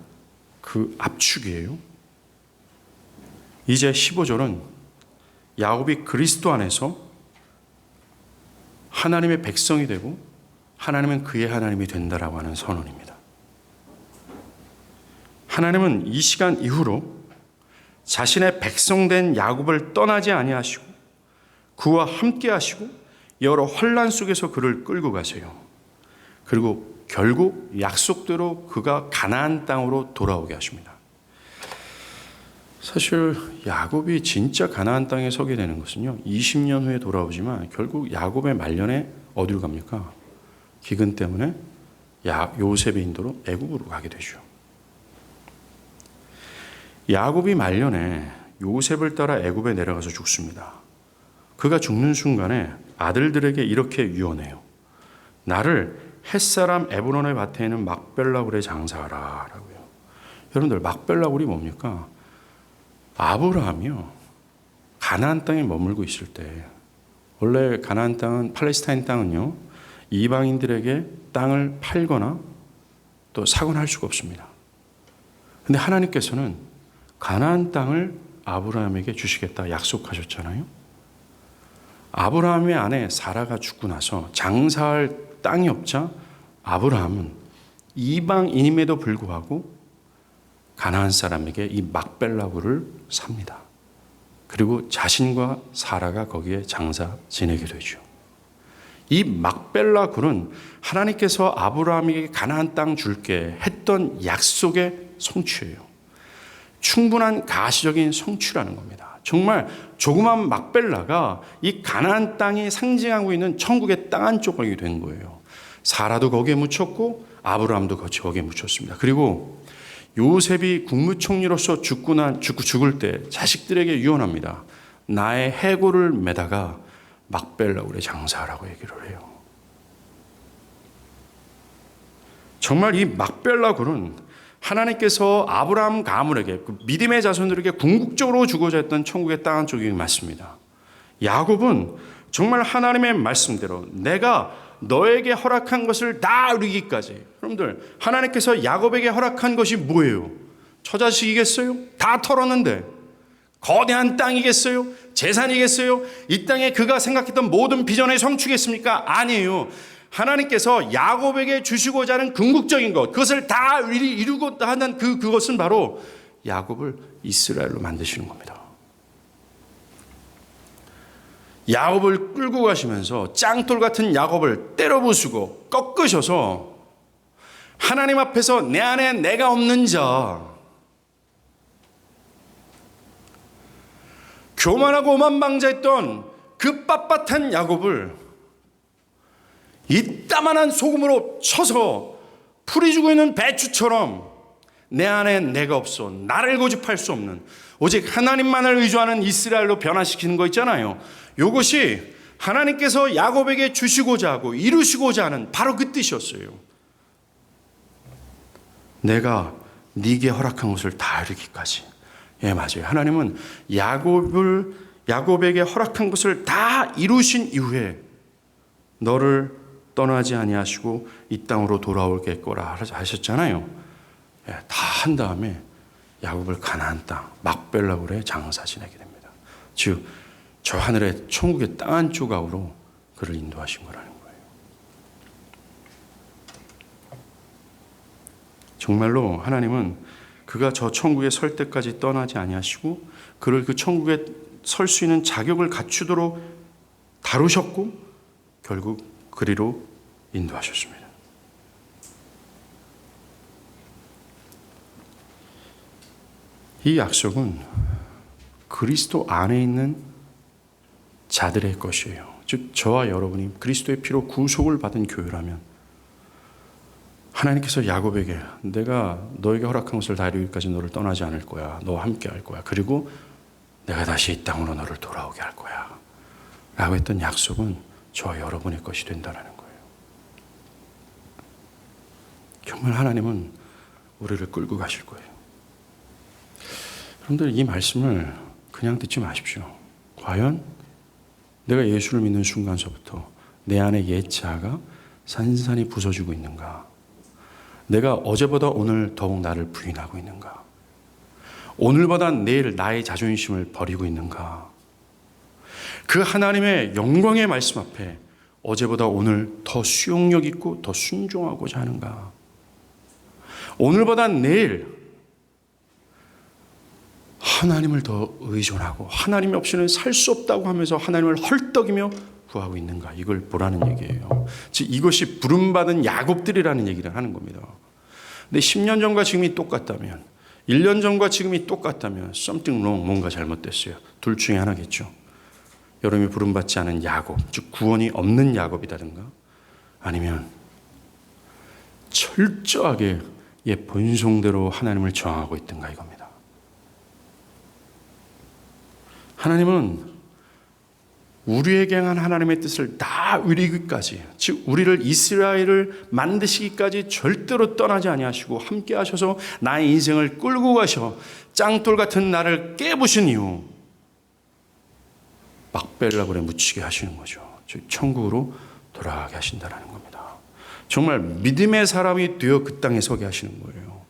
그 압축이에요. 이제 15절은 야곱이 그리스도 안에서 하나님의 백성이 되고 하나님은 그의 하나님이 된다라고 하는 선언입니다. 하나님은 이 시간 이후로 자신의 백성된 야곱을 떠나지 아니하시고 그와 함께 하시고 여러 환난 속에서 그를 끌고 가세요. 그리고 결국 약속대로 그가 가나안 땅으로 돌아오게 하십니다. 사실 야곱이 진짜 가나안 땅에 서게 되는 것은요, 20년 후에 돌아오지만 결국 야곱의 말년에 어디로 갑니까? 기근 때문에 요셉의 인도로 애굽으로 가게 되죠. 야곱이 말년에 요셉을 따라 애굽에 내려가서 죽습니다. 그가 죽는 순간에 아들들에게 이렇게 유언해요. 나를 햇사람 에브론의 밭에 있는 막벨라 굴에 장사하라 라고요. 여러분들, 막벨라 굴이 뭡니까? 아브라함이요, 가나안 땅에 머물고 있을 때, 원래 가나안 땅은, 팔레스타인 땅은요, 이방인들에게 땅을 팔거나 또 사거나 할 수가 없습니다. 근데 하나님께서는 가나안 땅을 아브라함에게 주시겠다 약속하셨잖아요. 아브라함의 아내 사라가 죽고 나서 장사할 땅이 없자 아브라함은 이방인임에도 불구하고 가나안 사람에게 이 막벨라 굴을 삽니다. 그리고 자신과 사라가 거기에 장사 지내게 되죠. 이 막벨라 굴은 하나님께서 아브라함에게 가나안 땅 줄게 했던 약속의 성취예요. 충분한 가시적인 성취라는 겁니다. 정말 조그만 막벨라가 이 가나안 땅이 상징하고 있는 천국의 땅 한쪽이 된 거예요. 사라도 거기에 묻혔고 아브라함도 거기에 묻혔습니다. 그리고 요셉이 국무총리로서 죽을 때 자식들에게 유언합니다. 나의 해골을 매다가 막벨라 굴에 장사하라고 얘기를 해요. 정말 이 막벨라 굴은 하나님께서 아브라함 가문에게, 그 믿음의 자손들에게 궁극적으로 주고자 했던 천국의 땅 한쪽이 맞습니다. 야곱은 정말 하나님의 말씀대로 내가 너에게 허락한 것을 다 이루기까지. 여러분들, 하나님께서 야곱에게 허락한 것이 뭐예요? 처자식이겠어요? 다 털었는데. 거대한 땅이겠어요? 재산이겠어요? 이 땅에 그가 생각했던 모든 비전을 성취겠습니까? 아니에요. 하나님께서 야곱에게 주시고자 하는 궁극적인 것, 그것을 다 이루고 하는 그것은 바로 야곱을 이스라엘로 만드시는 겁니다. 야곱을 끌고 가시면서 짱돌 같은 야곱을 때려 부수고 꺾으셔서 하나님 앞에서 내 안에 내가 없는 자, 교만하고 오만방자했던 그 빳빳한 야곱을 이따만한 소금으로 쳐서 풀이 주고 있는 배추처럼 내 안에 내가 없어, 나를 고집할 수 없는, 오직 하나님만을 의존하는 이스라엘로 변화시키는 거 있잖아요. 이것이 하나님께서 야곱에게 주시고자 하고 이루시고자 하는 바로 그 뜻이었어요. 내가 네게 허락한 것을 다 이루기까지. 예, 맞아요. 하나님은 야곱에게 허락한 것을 다 이루신 이후에 너를 떠나지 아니하시고 이 땅으로 돌아올 거라 하셨잖아요. 예, 다 한 다음에 야곱을 가나안 땅 막벨라 굴에 장사 지내게 됩니다. 즉 저 하늘의 천국의 땅 한 조각으로 그를 인도하신 거라는 거예요. 정말로 하나님은 그가 저 천국에 설 때까지 떠나지 아니하시고 그를 그 천국에 설 수 있는 자격을 갖추도록 다루셨고 결국 그리로 인도하셨습니다. 이 약속은 그리스도 안에 있는 자들의 것이에요. 즉 저와 여러분이 그리스도의 피로 구속을 받은 교회라면 하나님께서 야곱에게 내가 너에게 허락한 것을 다 이루기까지 너를 떠나지 않을 거야. 너와 함께 할 거야. 그리고 내가 다시 이 땅으로 너를 돌아오게 할 거야. 라고 했던 약속은 저와 여러분의 것이 된다는 거예요. 정말 하나님은 우리를 끌고 가실 거예요. 여러분들 이 말씀을 그냥 듣지 마십시오. 과연 내가 예수를 믿는 순간서부터 내 안에 옛 자아가 산산이 부서지고 있는가? 내가 어제보다 오늘 더욱 나를 부인하고 있는가? 오늘보다 내일 나의 자존심을 버리고 있는가? 그 하나님의 영광의 말씀 앞에 어제보다 오늘 더 수용력 있고 더 순종하고자 하는가? 오늘보다 내일 하나님을 더 의존하고 하나님 없이는 살 수 없다고 하면서 하나님을 헐떡이며 구하고 있는가, 이걸 보라는 얘기예요. 즉 이것이 부름받은 야곱들이라는 얘기를 하는 겁니다. 근데 10년 전과 지금이 똑같다면, 1년 전과 지금이 똑같다면 something wrong, 뭔가 잘못됐어요. 둘 중에 하나겠죠. 여러분이 부름받지 않은 야곱, 즉 구원이 없는 야곱이라든가, 아니면 철저하게 본성대로 하나님을 저항하고 있든가, 이겁니다. 하나님은 우리에게 향한 하나님의 뜻을 다 이루기까지, 즉 우리를 이스라엘을 만드시기까지 절대로 떠나지 아니하시고 함께 하셔서 나의 인생을 끌고 가셔 짱돌 같은 나를 깨부신 이후 막벨라굴에 묻히게 하시는 거죠. 즉 천국으로 돌아가게 하신다는 겁니다. 정말 믿음의 사람이 되어 그 땅에 서게 하시는 거예요.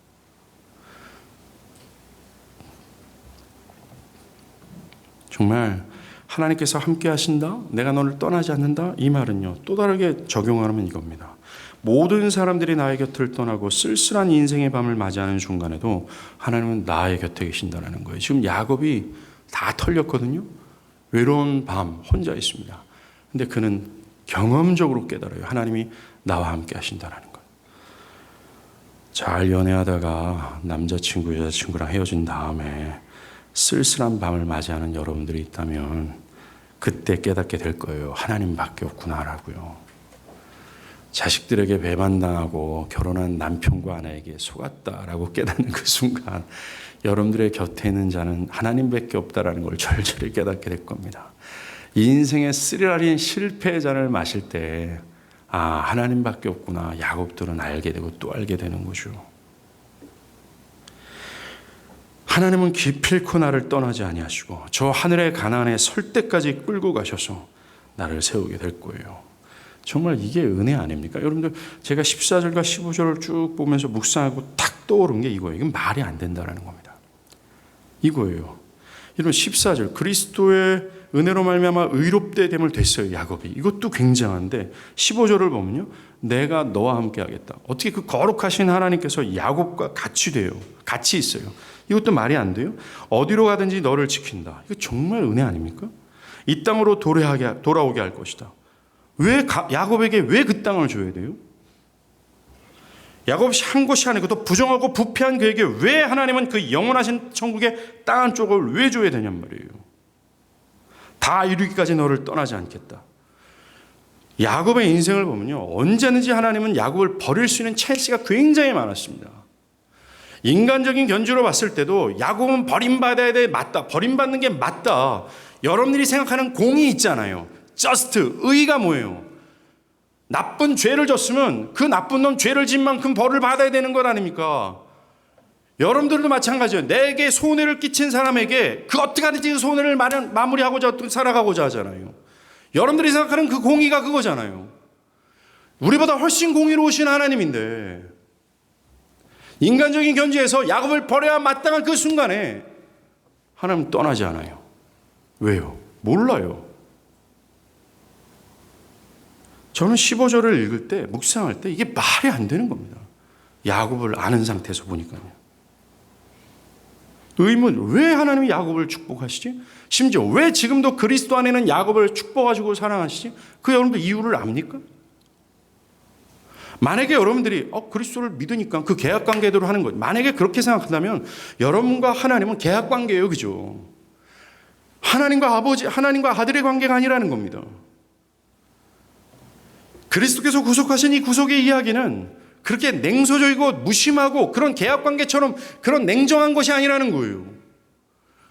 정말 하나님께서 함께 하신다, 내가 너를 떠나지 않는다, 이 말은요 또 다르게 적용하면 이겁니다. 모든 사람들이 나의 곁을 떠나고 쓸쓸한 인생의 밤을 맞이하는 순간에도 하나님은 나의 곁에 계신다는 거예요. 지금 야곱이 다 털렸거든요. 외로운 밤 혼자 있습니다. 근데 그는 경험적으로 깨달아요. 하나님이 나와 함께 하신다는 것. 잘 연애하다가 남자친구 여자친구랑 헤어진 다음에 쓸쓸한 밤을 맞이하는 여러분들이 있다면 그때 깨닫게 될 거예요. 하나님밖에 없구나라고요. 자식들에게 배반당하고 결혼한 남편과 아내에게 속았다라고 깨닫는 그 순간 여러분들의 곁에 있는 자는 하나님밖에 없다라는 걸 절절히 깨닫게 될 겁니다. 인생의 쓰리라린 실패의 잔을 마실 때 하나님밖에 없구나, 야곱들은 알게 되고 또 알게 되는 거죠. 하나님은 기필코 나를 떠나지 아니하시고 저 하늘의 가나안에 설 때까지 끌고 가셔서 나를 세우게 될 거예요. 정말 이게 은혜 아닙니까? 여러분들 제가 14절과 15절을 쭉 보면서 묵상하고 탁 떠오른 게 이거예요. 이건 말이 안 된다는 겁니다. 이거예요. 여러분 14절 그리스도의 은혜로 말미암아 의롭게 됨을 됐어요. 야곱이. 이것도 굉장한데 15절을 보면요. 내가 너와 함께 하겠다. 어떻게 그 거룩하신 하나님께서 야곱과 같이 돼요. 같이 있어요. 이것도 말이 안 돼요. 어디로 가든지 너를 지킨다. 이거 정말 은혜 아닙니까? 이 땅으로 돌아오게 할 것이다. 왜 야곱에게 왜 그 땅을 줘야 돼요? 야곱이 한 곳이 아니고 또 부정하고 부패한 그에게 왜 하나님은 그 영원하신 천국의 땅 한쪽을 왜 줘야 되냔 말이에요. 다 이루기까지 너를 떠나지 않겠다. 야곱의 인생을 보면요, 언제든지 하나님은 야곱을 버릴 수 있는 찬스가 굉장히 많았습니다. 인간적인 견주로 봤을 때도 야곱은 버림받아야 돼, 맞다. 버림받는 게 맞다. 여러분들이 생각하는 공이 있잖아요. 저스트, 의의가 뭐예요? 나쁜 죄를 졌으면 그 나쁜 놈 죄를 진 만큼 벌을 받아야 되는 것 아닙니까? 여러분들도 마찬가지예요. 내게 손해를 끼친 사람에게 그 어떻게 하든지 그 손해를 마무리하고자 살아가고자 하잖아요. 여러분들이 생각하는 그 공의가 그거잖아요. 우리보다 훨씬 공의로우신 하나님인데 인간적인 견지에서 야곱을 버려야 마땅한 그 순간에 하나님 떠나지 않아요. 왜요? 몰라요. 저는 15절을 읽을 때, 묵상할 때 이게 말이 안 되는 겁니다. 야곱을 아는 상태에서 보니까요. 의문, 왜 하나님이 야곱을 축복하시지? 심지어 왜 지금도 그리스도 안에는 야곱을 축복하시고 사랑하시지? 그 여러분들 이유를 압니까? 만약에 여러분들이 그리스도를 믿으니까 그 계약관계대로 하는 거예요. 만약에 그렇게 생각한다면 여러분과 하나님은 계약관계예요. 그죠? 하나님과 아버지, 하나님과 아들의 관계가 아니라는 겁니다. 그리스도께서 구속하신 이 구속의 이야기는 그렇게 냉소적이고 무심하고 그런 계약관계처럼 그런 냉정한 것이 아니라는 거예요.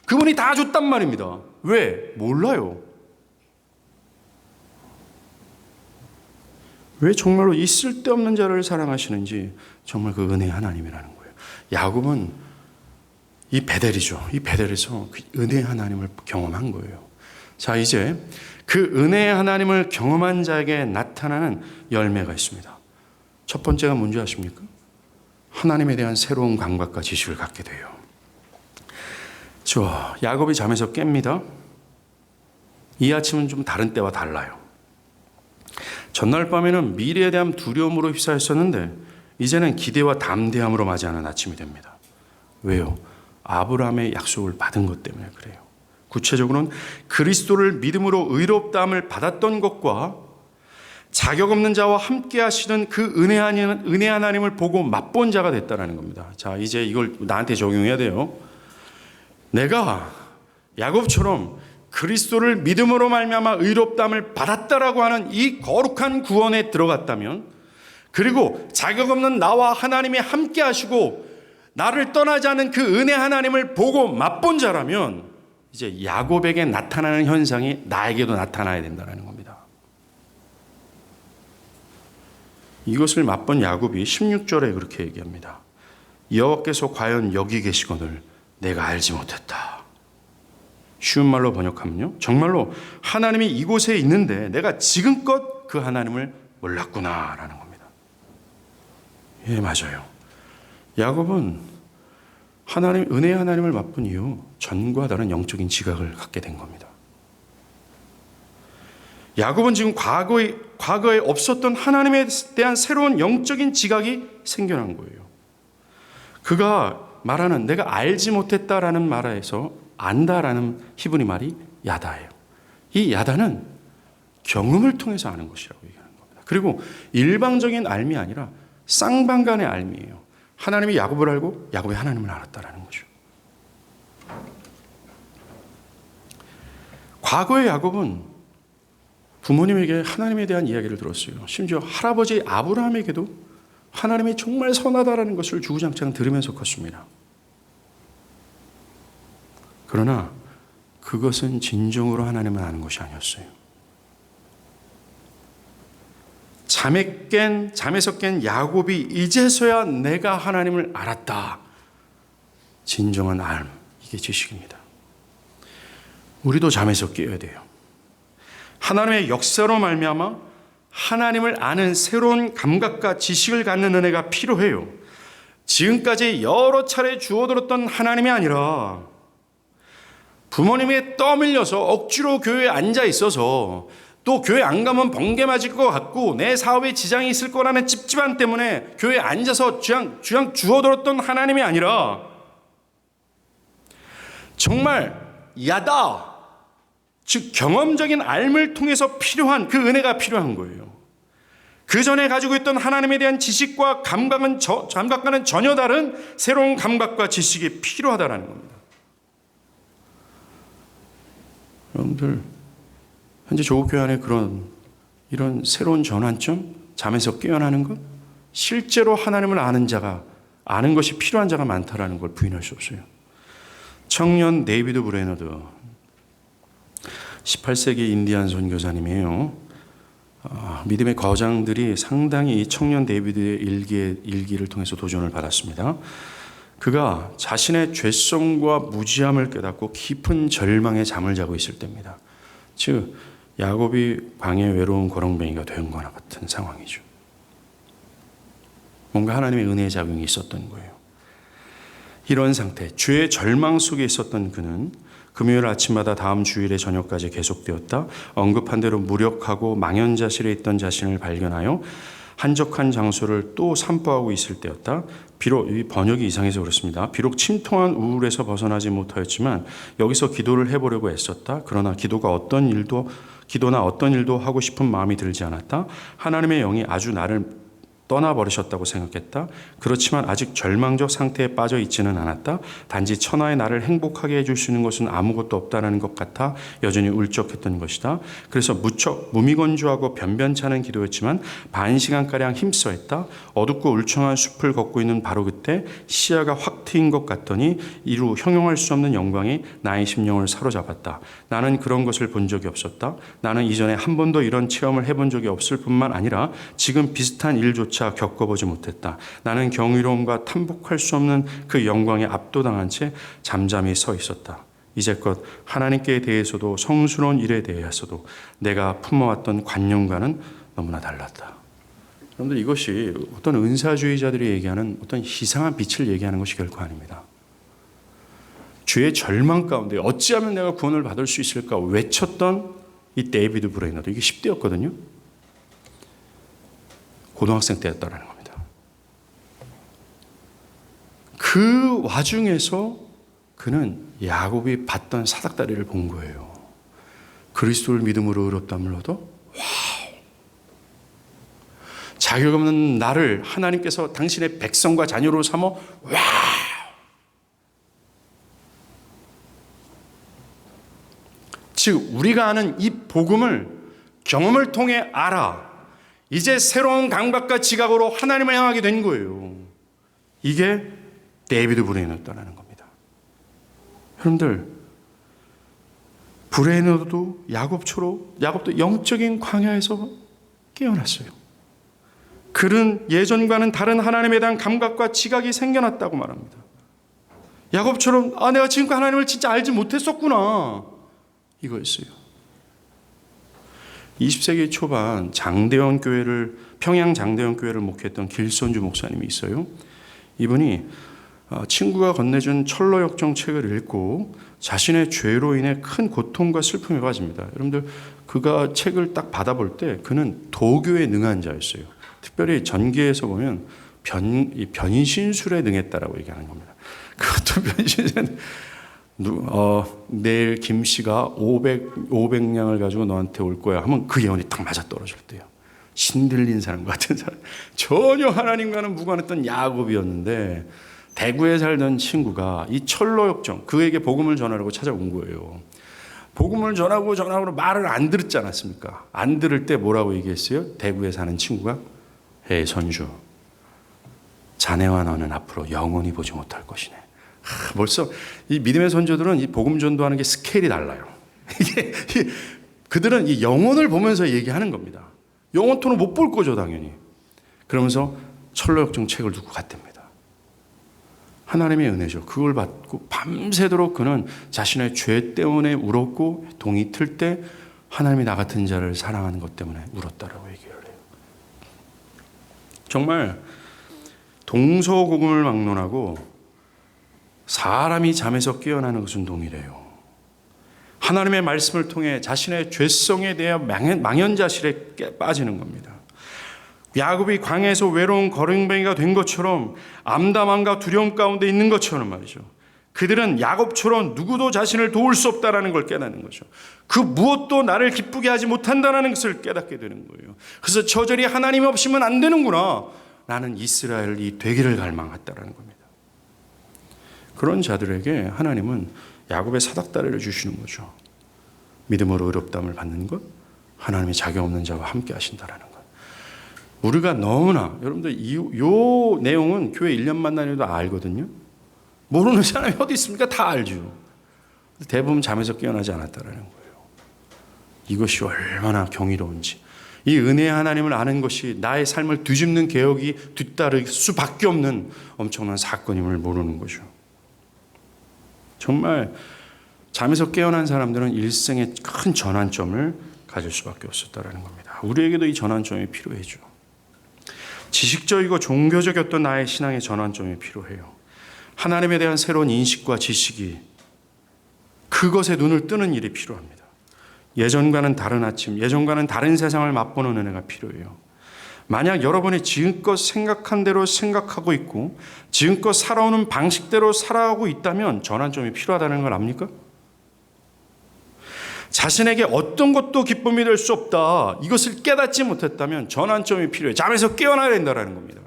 그분이 다 줬단 말입니다. 왜? 몰라요. 왜 정말로 이 쓸데없는 자를 사랑하시는지 정말 그 은혜의 하나님이라는 거예요. 야곱은 이 베델이죠. 이 베델에서 그 은혜의 하나님을 경험한 거예요. 자, 이제 그 은혜의 하나님을 경험한 자에게 나타나는 열매가 있습니다. 첫 번째가 뭔지 아십니까? 하나님에 대한 새로운 감각과 지식을 갖게 돼요. 야곱이 잠에서 깹니다. 이 아침은 좀 다른 때와 달라요. 전날 밤에는 미래에 대한 두려움으로 휩싸였었는데 이제는 기대와 담대함으로 맞이하는 아침이 됩니다. 왜요? 아브라함의 약속을 받은 것 때문에 그래요. 구체적으로는 그리스도를 믿음으로 의롭다함을 받았던 것과 자격 없는 자와 함께 하시는 그 은혜 하나님을 보고 맛본 자가 됐다는 겁니다. 자, 이제 이걸 나한테 적용해야 돼요. 내가 야곱처럼 그리스도를 믿음으로 말미암아 의롭다함을 받았다라고 하는 이 거룩한 구원에 들어갔다면, 그리고 자격 없는 나와 하나님이 함께 하시고 나를 떠나지 않은 그 은혜 하나님을 보고 맛본 자라면 이제 야곱에게 나타나는 현상이 나에게도 나타나야 된다는 겁니다. 이것을 맛본 야곱이 16절에 그렇게 얘기합니다. 여호와께서 과연 여기 계시거늘 내가 알지 못했다. 쉬운 말로 번역하면요, 정말로 하나님이 이곳에 있는데 내가 지금껏 그 하나님을 몰랐구나라는 겁니다. 예, 맞아요. 야곱은 은혜의 하나님을 맛본 이후 전과 다른 영적인 지각을 갖게 된 겁니다. 야곱은 지금 과거에 없었던 하나님에 대한 새로운 영적인 지각이 생겨난 거예요. 그가 말하는 내가 알지 못했다라는 말에서 안다라는 히브리 말이 야다예요. 이 야다는 경험을 통해서 아는 것이라고 얘기하는 겁니다. 그리고 일방적인 알미 아니라 쌍방간의 알미예요. 하나님이 야곱을 알고 야곱이 하나님을 알았다라는 거죠. 과거의 야곱은 부모님에게 하나님에 대한 이야기를 들었어요. 심지어 할아버지 아브라함에게도 하나님이 정말 선하다라는 것을 주구장창 들으면서 컸습니다. 그러나 그것은 진정으로 하나님을 아는 것이 아니었어요. 잠에서 깬 야곱이 이제서야 내가 하나님을 알았다. 진정한 알, 이게 지식입니다. 우리도 잠에서 깨어야 돼요. 하나님의 역사로 말미암아 하나님을 아는 새로운 감각과 지식을 갖는 은혜가 필요해요. 지금까지 여러 차례 주워들었던 하나님이 아니라 부모님에 떠밀려서 억지로 교회에 앉아 있어서 또 교회 안 가면 번개 맞을 것 같고 내 사업에 지장이 있을 거라는 찝찝함 때문에 교회에 앉아서 그냥 주워들었던 하나님이 아니라 정말 야다, 즉 경험적인 알을 통해서 필요한 그 은혜가 필요한 거예요. 그 전에 가지고 있던 하나님에 대한 지식과 감각과는 전혀 다른 새로운 감각과 지식이 필요하다는 겁니다. 여러분들, 현재 조국교회 안에 이런 새로운 전환점, 잠에서 깨어나는 것, 실제로 하나님을 아는 것이 필요한 자가 많다라는 걸 부인할 수 없어요. 청년 데이비드 브레너드, 18세기 인디안 선교사님이에요. 믿음의 거장들이 상당히 이 청년 데이비드의 일기를 통해서 도전을 받았습니다. 그가 자신의 죄성과 무지함을 깨닫고 깊은 절망에 잠을 자고 있을 때입니다. 즉 야곱이 광야에 외로운 거렁뱅이가 된 거나 같은 상황이죠. 뭔가 하나님의 은혜의 작용이 있었던 거예요. 이런 상태, 죄의 절망 속에 있었던 그는 금요일 아침마다 다음 주일의 저녁까지 계속되었다. 언급한 대로 무력하고 망연자실에 있던 자신을 발견하여 한적한 장소를 또 산보하고 있을 때였다. 비록 이 번역이 이상해서 그렇습니다. 비록 침통한 우울에서 벗어나지 못하였지만 여기서 기도를 해보려고 애썼다. 그러나 기도나 어떤 일도 하고 싶은 마음이 들지 않았다. 하나님의 영이 아주 나를 떠나버리셨다고 생각했다. 그렇지만 아직 절망적 상태에 빠져 있지는 않았다. 단지 천하의 나를 행복하게 해줄 수 있는 것은 아무것도 없다는 것 같아 여전히 울적했던 것이다. 그래서 무척 무미건조하고 변변찮은 기도였지만 반 시간가량 힘써했다. 어둡고 울창한 숲을 걷고 있는 바로 그때 시야가 확 트인 것 같더니 이루 형용할 수 없는 영광이 나의 심령을 사로잡았다. 나는 그런 것을 본 적이 없었다. 나는 이전에 한 번도 이런 체험을 해본 적이 없을 뿐만 아니라 지금 비슷한 일조차 겪어보지 못했다. 나는 경이로움과 탐복할 수 없는 그 영광에 압도당한 채 잠잠히 서 있었다. 이제껏 하나님께 대해서도 성스러운 일에 대해서도 내가 품어왔던 관념과는 너무나 달랐다. 여러분들, 이것이 어떤 은사주의자들이 얘기하는 어떤 이상한 빛을 얘기하는 것이 결코 아닙니다. 죄의 절망 가운데 어찌하면 내가 구원을 받을 수 있을까 외쳤던 이 데이비드 브레이너도 이게 10대였거든요. 고등학생 때였다는 겁니다. 그 와중에서 그는 야곱이 받던 사닥다리를 본 거예요. 그리스도를 믿음으로 의롭다함을 얻어 자격 없는 나를 하나님께서 당신의 백성과 자녀로 삼어 즉 우리가 아는 이 복음을 경험을 통해 알아 이제 새로운 감각과 지각으로 하나님을 향하게 된 거예요. 이게 데이비드 브레이너였다는 겁니다. 여러분들, 브레이너도 야곱도 영적인 광야에서 깨어났어요. 그는 예전과는 다른 하나님에 대한 감각과 지각이 생겨났다고 말합니다. 야곱처럼 내가 지금까지 하나님을 진짜 알지 못했었구나, 이거였어요. 20세기 초반 평양 장대원 교회를 목회했던 길선주 목사님이 있어요. 이분이 친구가 건네준 철로역정 책을 읽고 자신의 죄로 인해 큰 고통과 슬픔에 빠집니다. 여러분들, 그가 책을 딱 받아볼 때 그는 도교에 능한 자였어요. 특별히 전기에서 보면 변신술에 능했다라고 얘기하는 겁니다. 그것도 변신술은 내일 김 씨가 500냥을 가지고 너한테 올 거야 하면 그 예언이 딱 맞아 떨어질 때요. 신들린 사람 같은 사람, 전혀 하나님과는 무관했던 야곱이었는데 대구에 살던 친구가 이 철로역정, 그에게 복음을 전하려고 찾아온 거예요. 복음을 전하고 말을 안 들었지 않았습니까? 안 들을 때 뭐라고 얘기했어요? 대구에 사는 친구가, 헤이 선주, 자네와 너는 앞으로 영원히 보지 못할 것이네. 벌써 이 믿음의 선조들은 이 복음 전도하는 게 스케일이 달라요. 그들은 이 영혼을 보면서 얘기하는 겁니다. 영혼토는 못 볼 거죠, 당연히. 그러면서 철로역정 책을 두고 갔답니다. 하나님의 은혜죠. 그걸 받고 밤새도록 그는 자신의 죄 때문에 울었고, 동이 틀 때 하나님이 나 같은 자를 사랑하는 것 때문에 울었다라고 얘기를 해요. 정말 동서고금을 막론하고 사람이 잠에서 깨어나는 것은 동일해요. 하나님의 말씀을 통해 자신의 죄성에 대해 망연자실에 빠지는 겁니다. 야곱이 광야에서 외로운 거렁뱅이가 된 것처럼 암담함과 두려움 가운데 있는 것처럼 말이죠. 그들은 야곱처럼 누구도 자신을 도울 수 없다는 걸 깨닫는 거죠. 그 무엇도 나를 기쁘게 하지 못한다는 것을 깨닫게 되는 거예요. 그래서 저절이 하나님이 없으면 안 되는구나. 나는 이스라엘이 되기를 갈망했다는 겁니다. 그런 자들에게 하나님은 야곱의 사닥다리를 주시는 거죠. 믿음으로 의롭다함을 받는 것, 하나님이 자격 없는 자와 함께 하신다는 것. 우리가 너무나, 여러분들 이 내용은 교회 1년 만나도 알거든요. 모르는 사람이 어디 있습니까? 다 알죠. 대부분 잠에서 깨어나지 않았다는 거예요. 이것이 얼마나 경이로운지. 이 은혜의 하나님을 아는 것이 나의 삶을 뒤집는 개혁이 뒤따를 수밖에 없는 엄청난 사건임을 모르는 거죠. 정말 잠에서 깨어난 사람들은 일생의 큰 전환점을 가질 수밖에 없었다는 겁니다. 우리에게도 이 전환점이 필요해죠. 지식적이고 종교적이었던 나의 신앙의 전환점이 필요해요. 하나님에 대한 새로운 인식과 지식이, 그것에 눈을 뜨는 일이 필요합니다. 예전과는 다른 아침, 예전과는 다른 세상을 맛보는 은혜가 필요해요. 만약 여러분이 지금껏 생각한 대로 생각하고 있고 지금껏 살아오는 방식대로 살아가고 있다면 전환점이 필요하다는 걸 압니까? 자신에게 어떤 것도 기쁨이 될 수 없다, 이것을 깨닫지 못했다면 전환점이 필요해요. 잠에서 깨어나야 된다는 겁니다.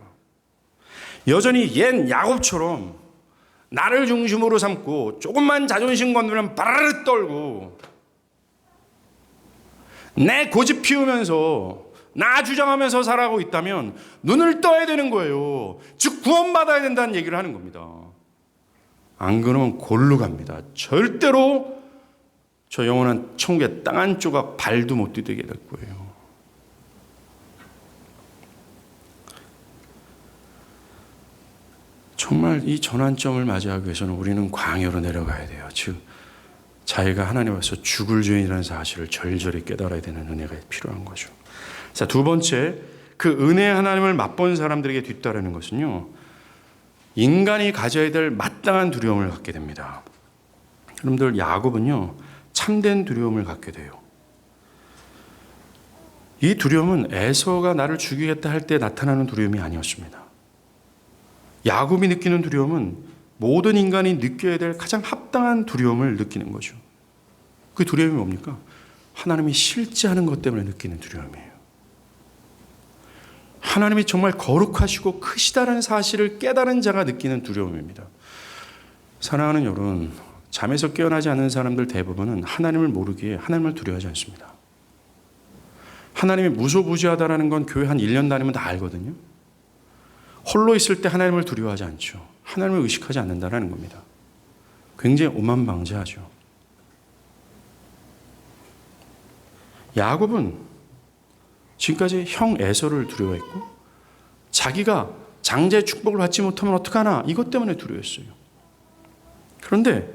여전히 옛 야곱처럼 나를 중심으로 삼고 조금만 자존심 건드리면 바르르 떨고 내 고집 피우면서 나 주장하면서 살아가고 있다면 눈을 떠야 되는 거예요. 즉 구원받아야 된다는 얘기를 하는 겁니다. 안 그러면 골로 갑니다. 절대로 저 영원한 천국의 땅 한 조각 발도 못 디디게 될 거예요. 정말 이 전환점을 맞이하기 위해서는 우리는 광야로 내려가야 돼요. 즉 자기가 하나님 앞에서 죽을 죄인이라는 사실을 절절히 깨달아야 되는 은혜가 필요한 거죠. 자, 두 번째, 그 은혜의 하나님을 맛본 사람들에게 뒤따르는 것은요, 인간이 가져야 될 마땅한 두려움을 갖게 됩니다. 여러분들, 야곱은요 참된 두려움을 갖게 돼요. 이 두려움은 에서가 나를 죽이겠다 할 때 나타나는 두려움이 아니었습니다. 야곱이 느끼는 두려움은 모든 인간이 느껴야 될 가장 합당한 두려움을 느끼는 거죠. 그 두려움이 뭡니까? 하나님이 실제하는 것 때문에 느끼는 두려움이에요. 하나님이 정말 거룩하시고 크시다는 사실을 깨달은 자가 느끼는 두려움입니다. 사랑하는 여러분, 잠에서 깨어나지 않는 사람들 대부분은 하나님을 모르기에 하나님을 두려워하지 않습니다. 하나님이 무소부지하다는 건 교회 한 1년 다니면 다 알거든요. 홀로 있을 때 하나님을 두려워하지 않죠. 하나님을 의식하지 않는다는 겁니다. 굉장히 오만방자하죠. 야곱은 지금까지 형 에서를 두려워했고 자기가 장자의 축복을 받지 못하면 어떡하나 이것 때문에 두려워했어요. 그런데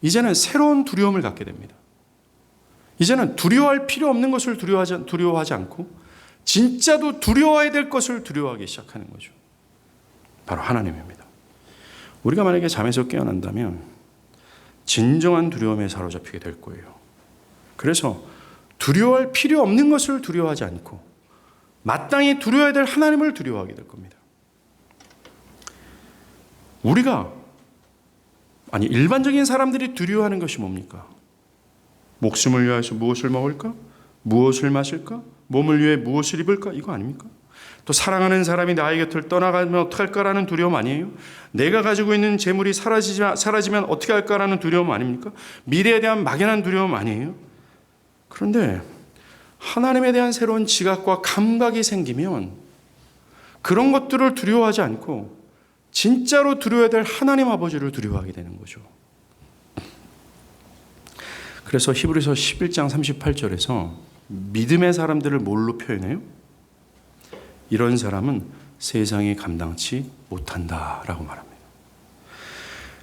이제는 새로운 두려움을 갖게 됩니다. 이제는 두려워할 필요 없는 것을 두려워하지 않고 진짜도 두려워해야 될 것을 두려워하기 시작하는 거죠. 바로 하나님입니다. 우리가 만약에 잠에서 깨어난다면 진정한 두려움에 사로잡히게 될 거예요. 그래서 두려워할 필요 없는 것을 두려워하지 않고 마땅히 두려워해야 될 하나님을 두려워하게 될 겁니다. 일반적인 사람들이 두려워하는 것이 뭡니까? 목숨을 위하여서 무엇을 먹을까? 무엇을 마실까? 몸을 위해 무엇을 입을까? 이거 아닙니까? 또 사랑하는 사람이 나의 곁을 떠나가면 어떡할까라는 두려움 아니에요? 내가 가지고 있는 재물이 사라지면 어떻게 할까라는 두려움 아닙니까? 미래에 대한 막연한 두려움 아니에요? 그런데 하나님에 대한 새로운 지각과 감각이 생기면 그런 것들을 두려워하지 않고 진짜로 두려워야 될 하나님 아버지를 두려워하게 되는 거죠. 그래서 히브리서 11장 38절에서 믿음의 사람들을 뭘로 표현해요? 이런 사람은 세상이 감당치 못한다라고 말합니다.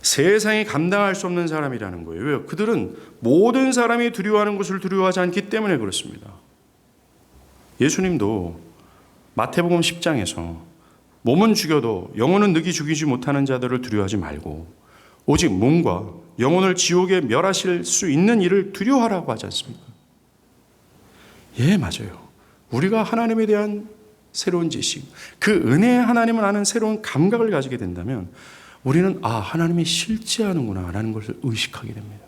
세상이 감당할 수 없는 사람이라는 거예요. 왜요? 그들은 모든 사람이 두려워하는 것을 두려워하지 않기 때문에 그렇습니다. 예수님도 마태복음 10장에서 몸은 죽여도 영혼은 능히 죽이지 못하는 자들을 두려워하지 말고 오직 몸과 영혼을 지옥에 멸하실 수 있는 일을 두려워하라고 하지 않습니까? 예, 맞아요. 우리가 하나님에 대한 새로운 지식, 그 은혜의 하나님을 아는 새로운 감각을 가지게 된다면 우리는 하나님이 실제하는구나 라는 것을 의식하게 됩니다.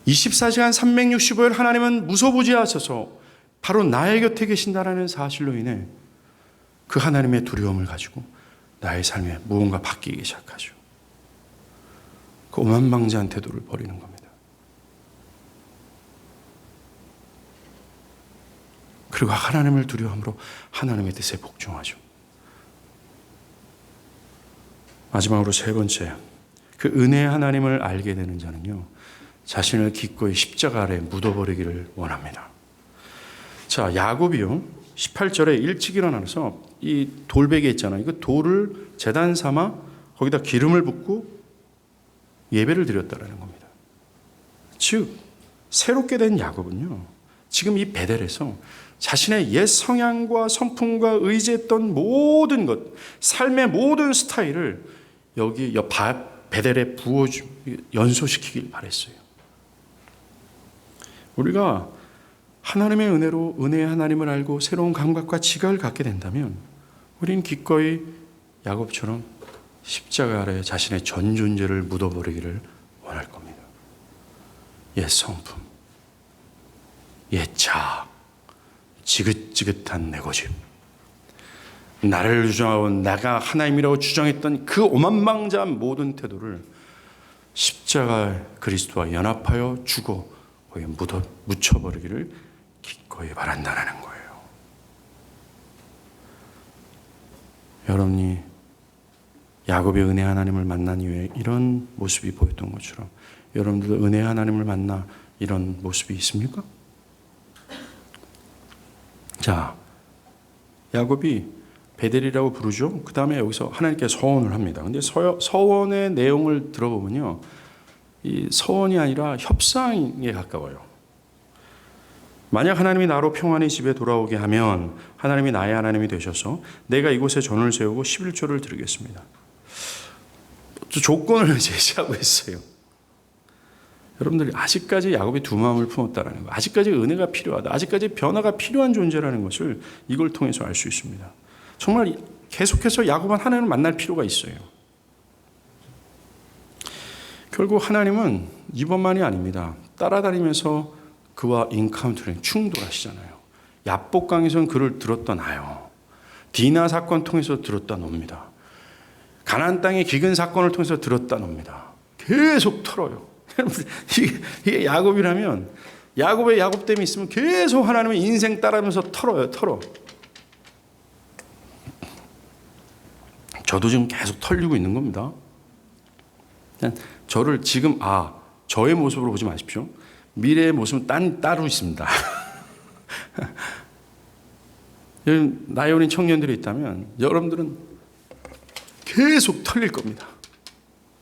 24시간 365일 하나님은 무소부지하셔서 바로 나의 곁에 계신다라는 사실로 인해 그 하나님의 두려움을 가지고 나의 삶에 무언가 바뀌기 시작하죠. 그 오만방자한 태도를 버리는 겁니다. 그리고 하나님을 두려워함으로 하나님의 뜻에 복종하죠. 마지막으로 세 번째, 그 은혜의 하나님을 알게 되는 자는요, 자신을 기꺼이 십자가 아래 묻어버리기를 원합니다. 자, 야곱이요, 18절에 일찍 일어나서 이 돌베개 있잖아요. 그 돌을 제단 삼아 거기다 기름을 붓고 예배를 드렸다라는 겁니다. 즉, 새롭게 된 야곱은요, 지금 이 베델에서 자신의 옛 성향과 성품과 의지했던 모든 것, 삶의 모든 스타일을 여기 베델에 연소시키길 바랬어요. 우리가 하나님의 은혜로 은혜의 하나님을 알고 새로운 감각과 지각을 갖게 된다면 우리는 기꺼이 야곱처럼 십자가 아래 자신의 전 존재를 묻어버리기를 원할 겁니다. 옛 성품, 옛 자아, 지긋지긋한 내 고집, 나를 주장하고 내가 하나님이라고 주장했던 그 오만방자한 모든 태도를 십자가 그리스도와 연합하여 주고 거기에 묻혀버리기를 기꺼이 바란다는 거예요. 여러분이 야곱의 은혜 하나님을 만난 이후에 이런 모습이 보였던 것처럼 여러분들도 은혜 하나님을 만나 이런 모습이 있습니까? 자, 야곱이 베델이라고 부르죠. 그 다음에 여기서 하나님께 서원을 합니다. 근데 서원의 내용을 들어보면요, 이 서원이 아니라 협상에 가까워요. 만약 하나님이 나로 평안히 집에 돌아오게 하면 하나님이 나의 하나님이 되셔서 내가 이곳에 전을 세우고 11조를 드리겠습니다. 조건을 제시하고 있어요. 여러분들이 아직까지 야곱이 두 마음을 품었다라는 거, 아직까지 은혜가 필요하다, 아직까지 변화가 필요한 존재라는 것을 이걸 통해서 알 수 있습니다. 정말 계속해서 야곱은 하나님을 만날 필요가 있어요. 결국 하나님은 이번만이 아닙니다. 따라다니면서 그와 인카운터링, 충돌하시잖아요. 야복강에서는 그를 들었다 놔요. 디나 사건 통해서 들었다 놉니다. 가나안 땅의 기근 사건을 통해서 들었다 놉니다. 계속 털어요. 이게 야곱이라면, 야곱의 야곱됨이 있으면 계속 하나님의 인생 따라면서 털어요. 털어. 저도 지금 계속 털리고 있는 겁니다. 저를 지금 저의 모습으로 보지 마십시오. 미래의 모습은 따로 있습니다. 나이 어린 청년들이 있다면 여러분들은 계속 털릴 겁니다.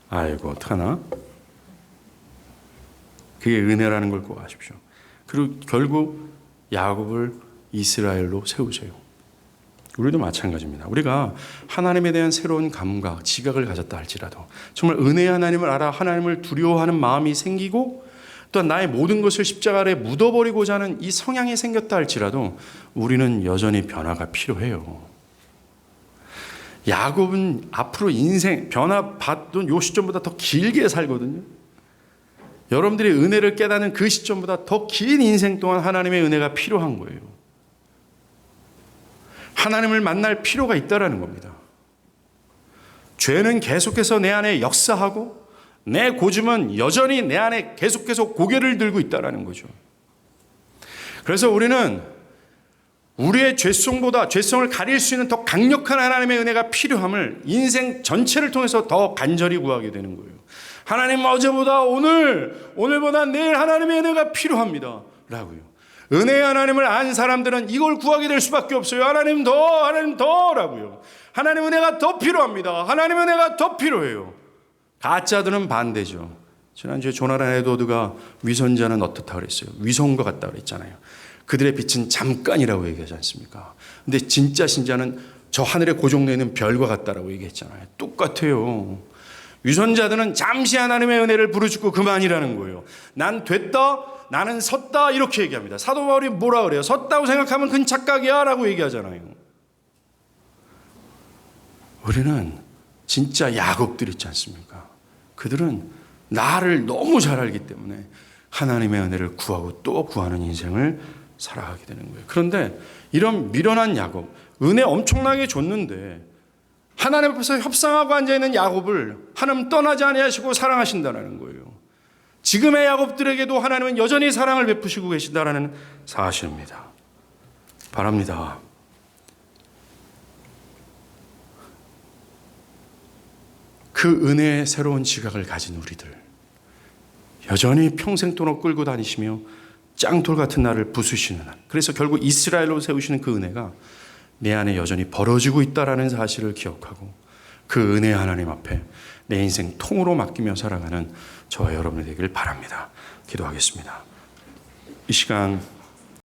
아이고 어떡하나. 그게 은혜라는 걸 꼭 아십시오. 그리고 결국 야곱을 이스라엘로 세우세요. 우리도 마찬가지입니다. 우리가 하나님에 대한 새로운 감각, 지각을 가졌다 할지라도 정말 은혜의 하나님을 알아 하나님을 두려워하는 마음이 생기고 또한 나의 모든 것을 십자가 아래 묻어버리고자 하는 이 성향이 생겼다 할지라도 우리는 여전히 변화가 필요해요. 야곱은 앞으로 인생 변화 받던 요 시점보다 더 길게 살거든요. 여러분들이 은혜를 깨닫는 그 시점보다 더 긴 인생 동안 하나님의 은혜가 필요한 거예요. 하나님을 만날 필요가 있다라는 겁니다. 죄는 계속해서 내 안에 역사하고 내 고집은 여전히 내 안에 계속해서 고개를 들고 있다라는 거죠. 그래서 우리는 우리의 죄성보다 죄성을 가릴 수 있는 더 강력한 하나님의 은혜가 필요함을 인생 전체를 통해서 더 간절히 구하게 되는 거예요. 하나님 어제보다 오늘보다 내일 하나님의 은혜가 필요합니다. 라고요. 은혜의 하나님을 안 사람들은 이걸 구하게 될 수밖에 없어요. 하나님 더 라고요. 하나님 은혜가 더 필요합니다. 하나님 은혜가 더 필요해요. 가짜들은 반대죠. 지난주에 조나단 에드워드가 위선자는 어떻다 그랬어요. 위선과 같다 그랬잖아요. 그들의 빛은 잠깐이라고 얘기하지 않습니까? 근데 진짜 신자는 저 하늘에 고정되어 있는 별과 같다라고 얘기했잖아요. 똑같아요. 위선자들은 잠시 하나님의 은혜를 부르짖고 그만이라는 거예요. 난 됐다, 나는 섰다 이렇게 얘기합니다. 사도 바울이 뭐라 그래요? 섰다고 생각하면 그건 착각이야 라고 얘기하잖아요. 우리는 진짜 야곱들 있지 않습니까? 그들은 나를 너무 잘 알기 때문에 하나님의 은혜를 구하고 또 구하는 인생을 살아가게 되는 거예요. 그런데 이런 미련한 야곱, 은혜 엄청나게 줬는데 하나님 앞에서 협상하고 앉아있는 야곱을 하나님 떠나지 아니하시고 사랑하신다는 거예요. 지금의 야곱들에게도 하나님은 여전히 사랑을 베푸시고 계신다는 사실입니다. 바랍니다. 그 은혜의 새로운 지각을 가진 우리들, 여전히 평생 동안 끌고 다니시며 짱돌 같은 나를 부수시는 한, 그래서 결국 이스라엘로 세우시는 그 은혜가 내 안에 여전히 벌어지고 있다는 사실을 기억하고 그 은혜 하나님 앞에 내 인생 통으로 맡기며 살아가는 저와 여러분이 되기를 바랍니다. 기도하겠습니다. 이 시간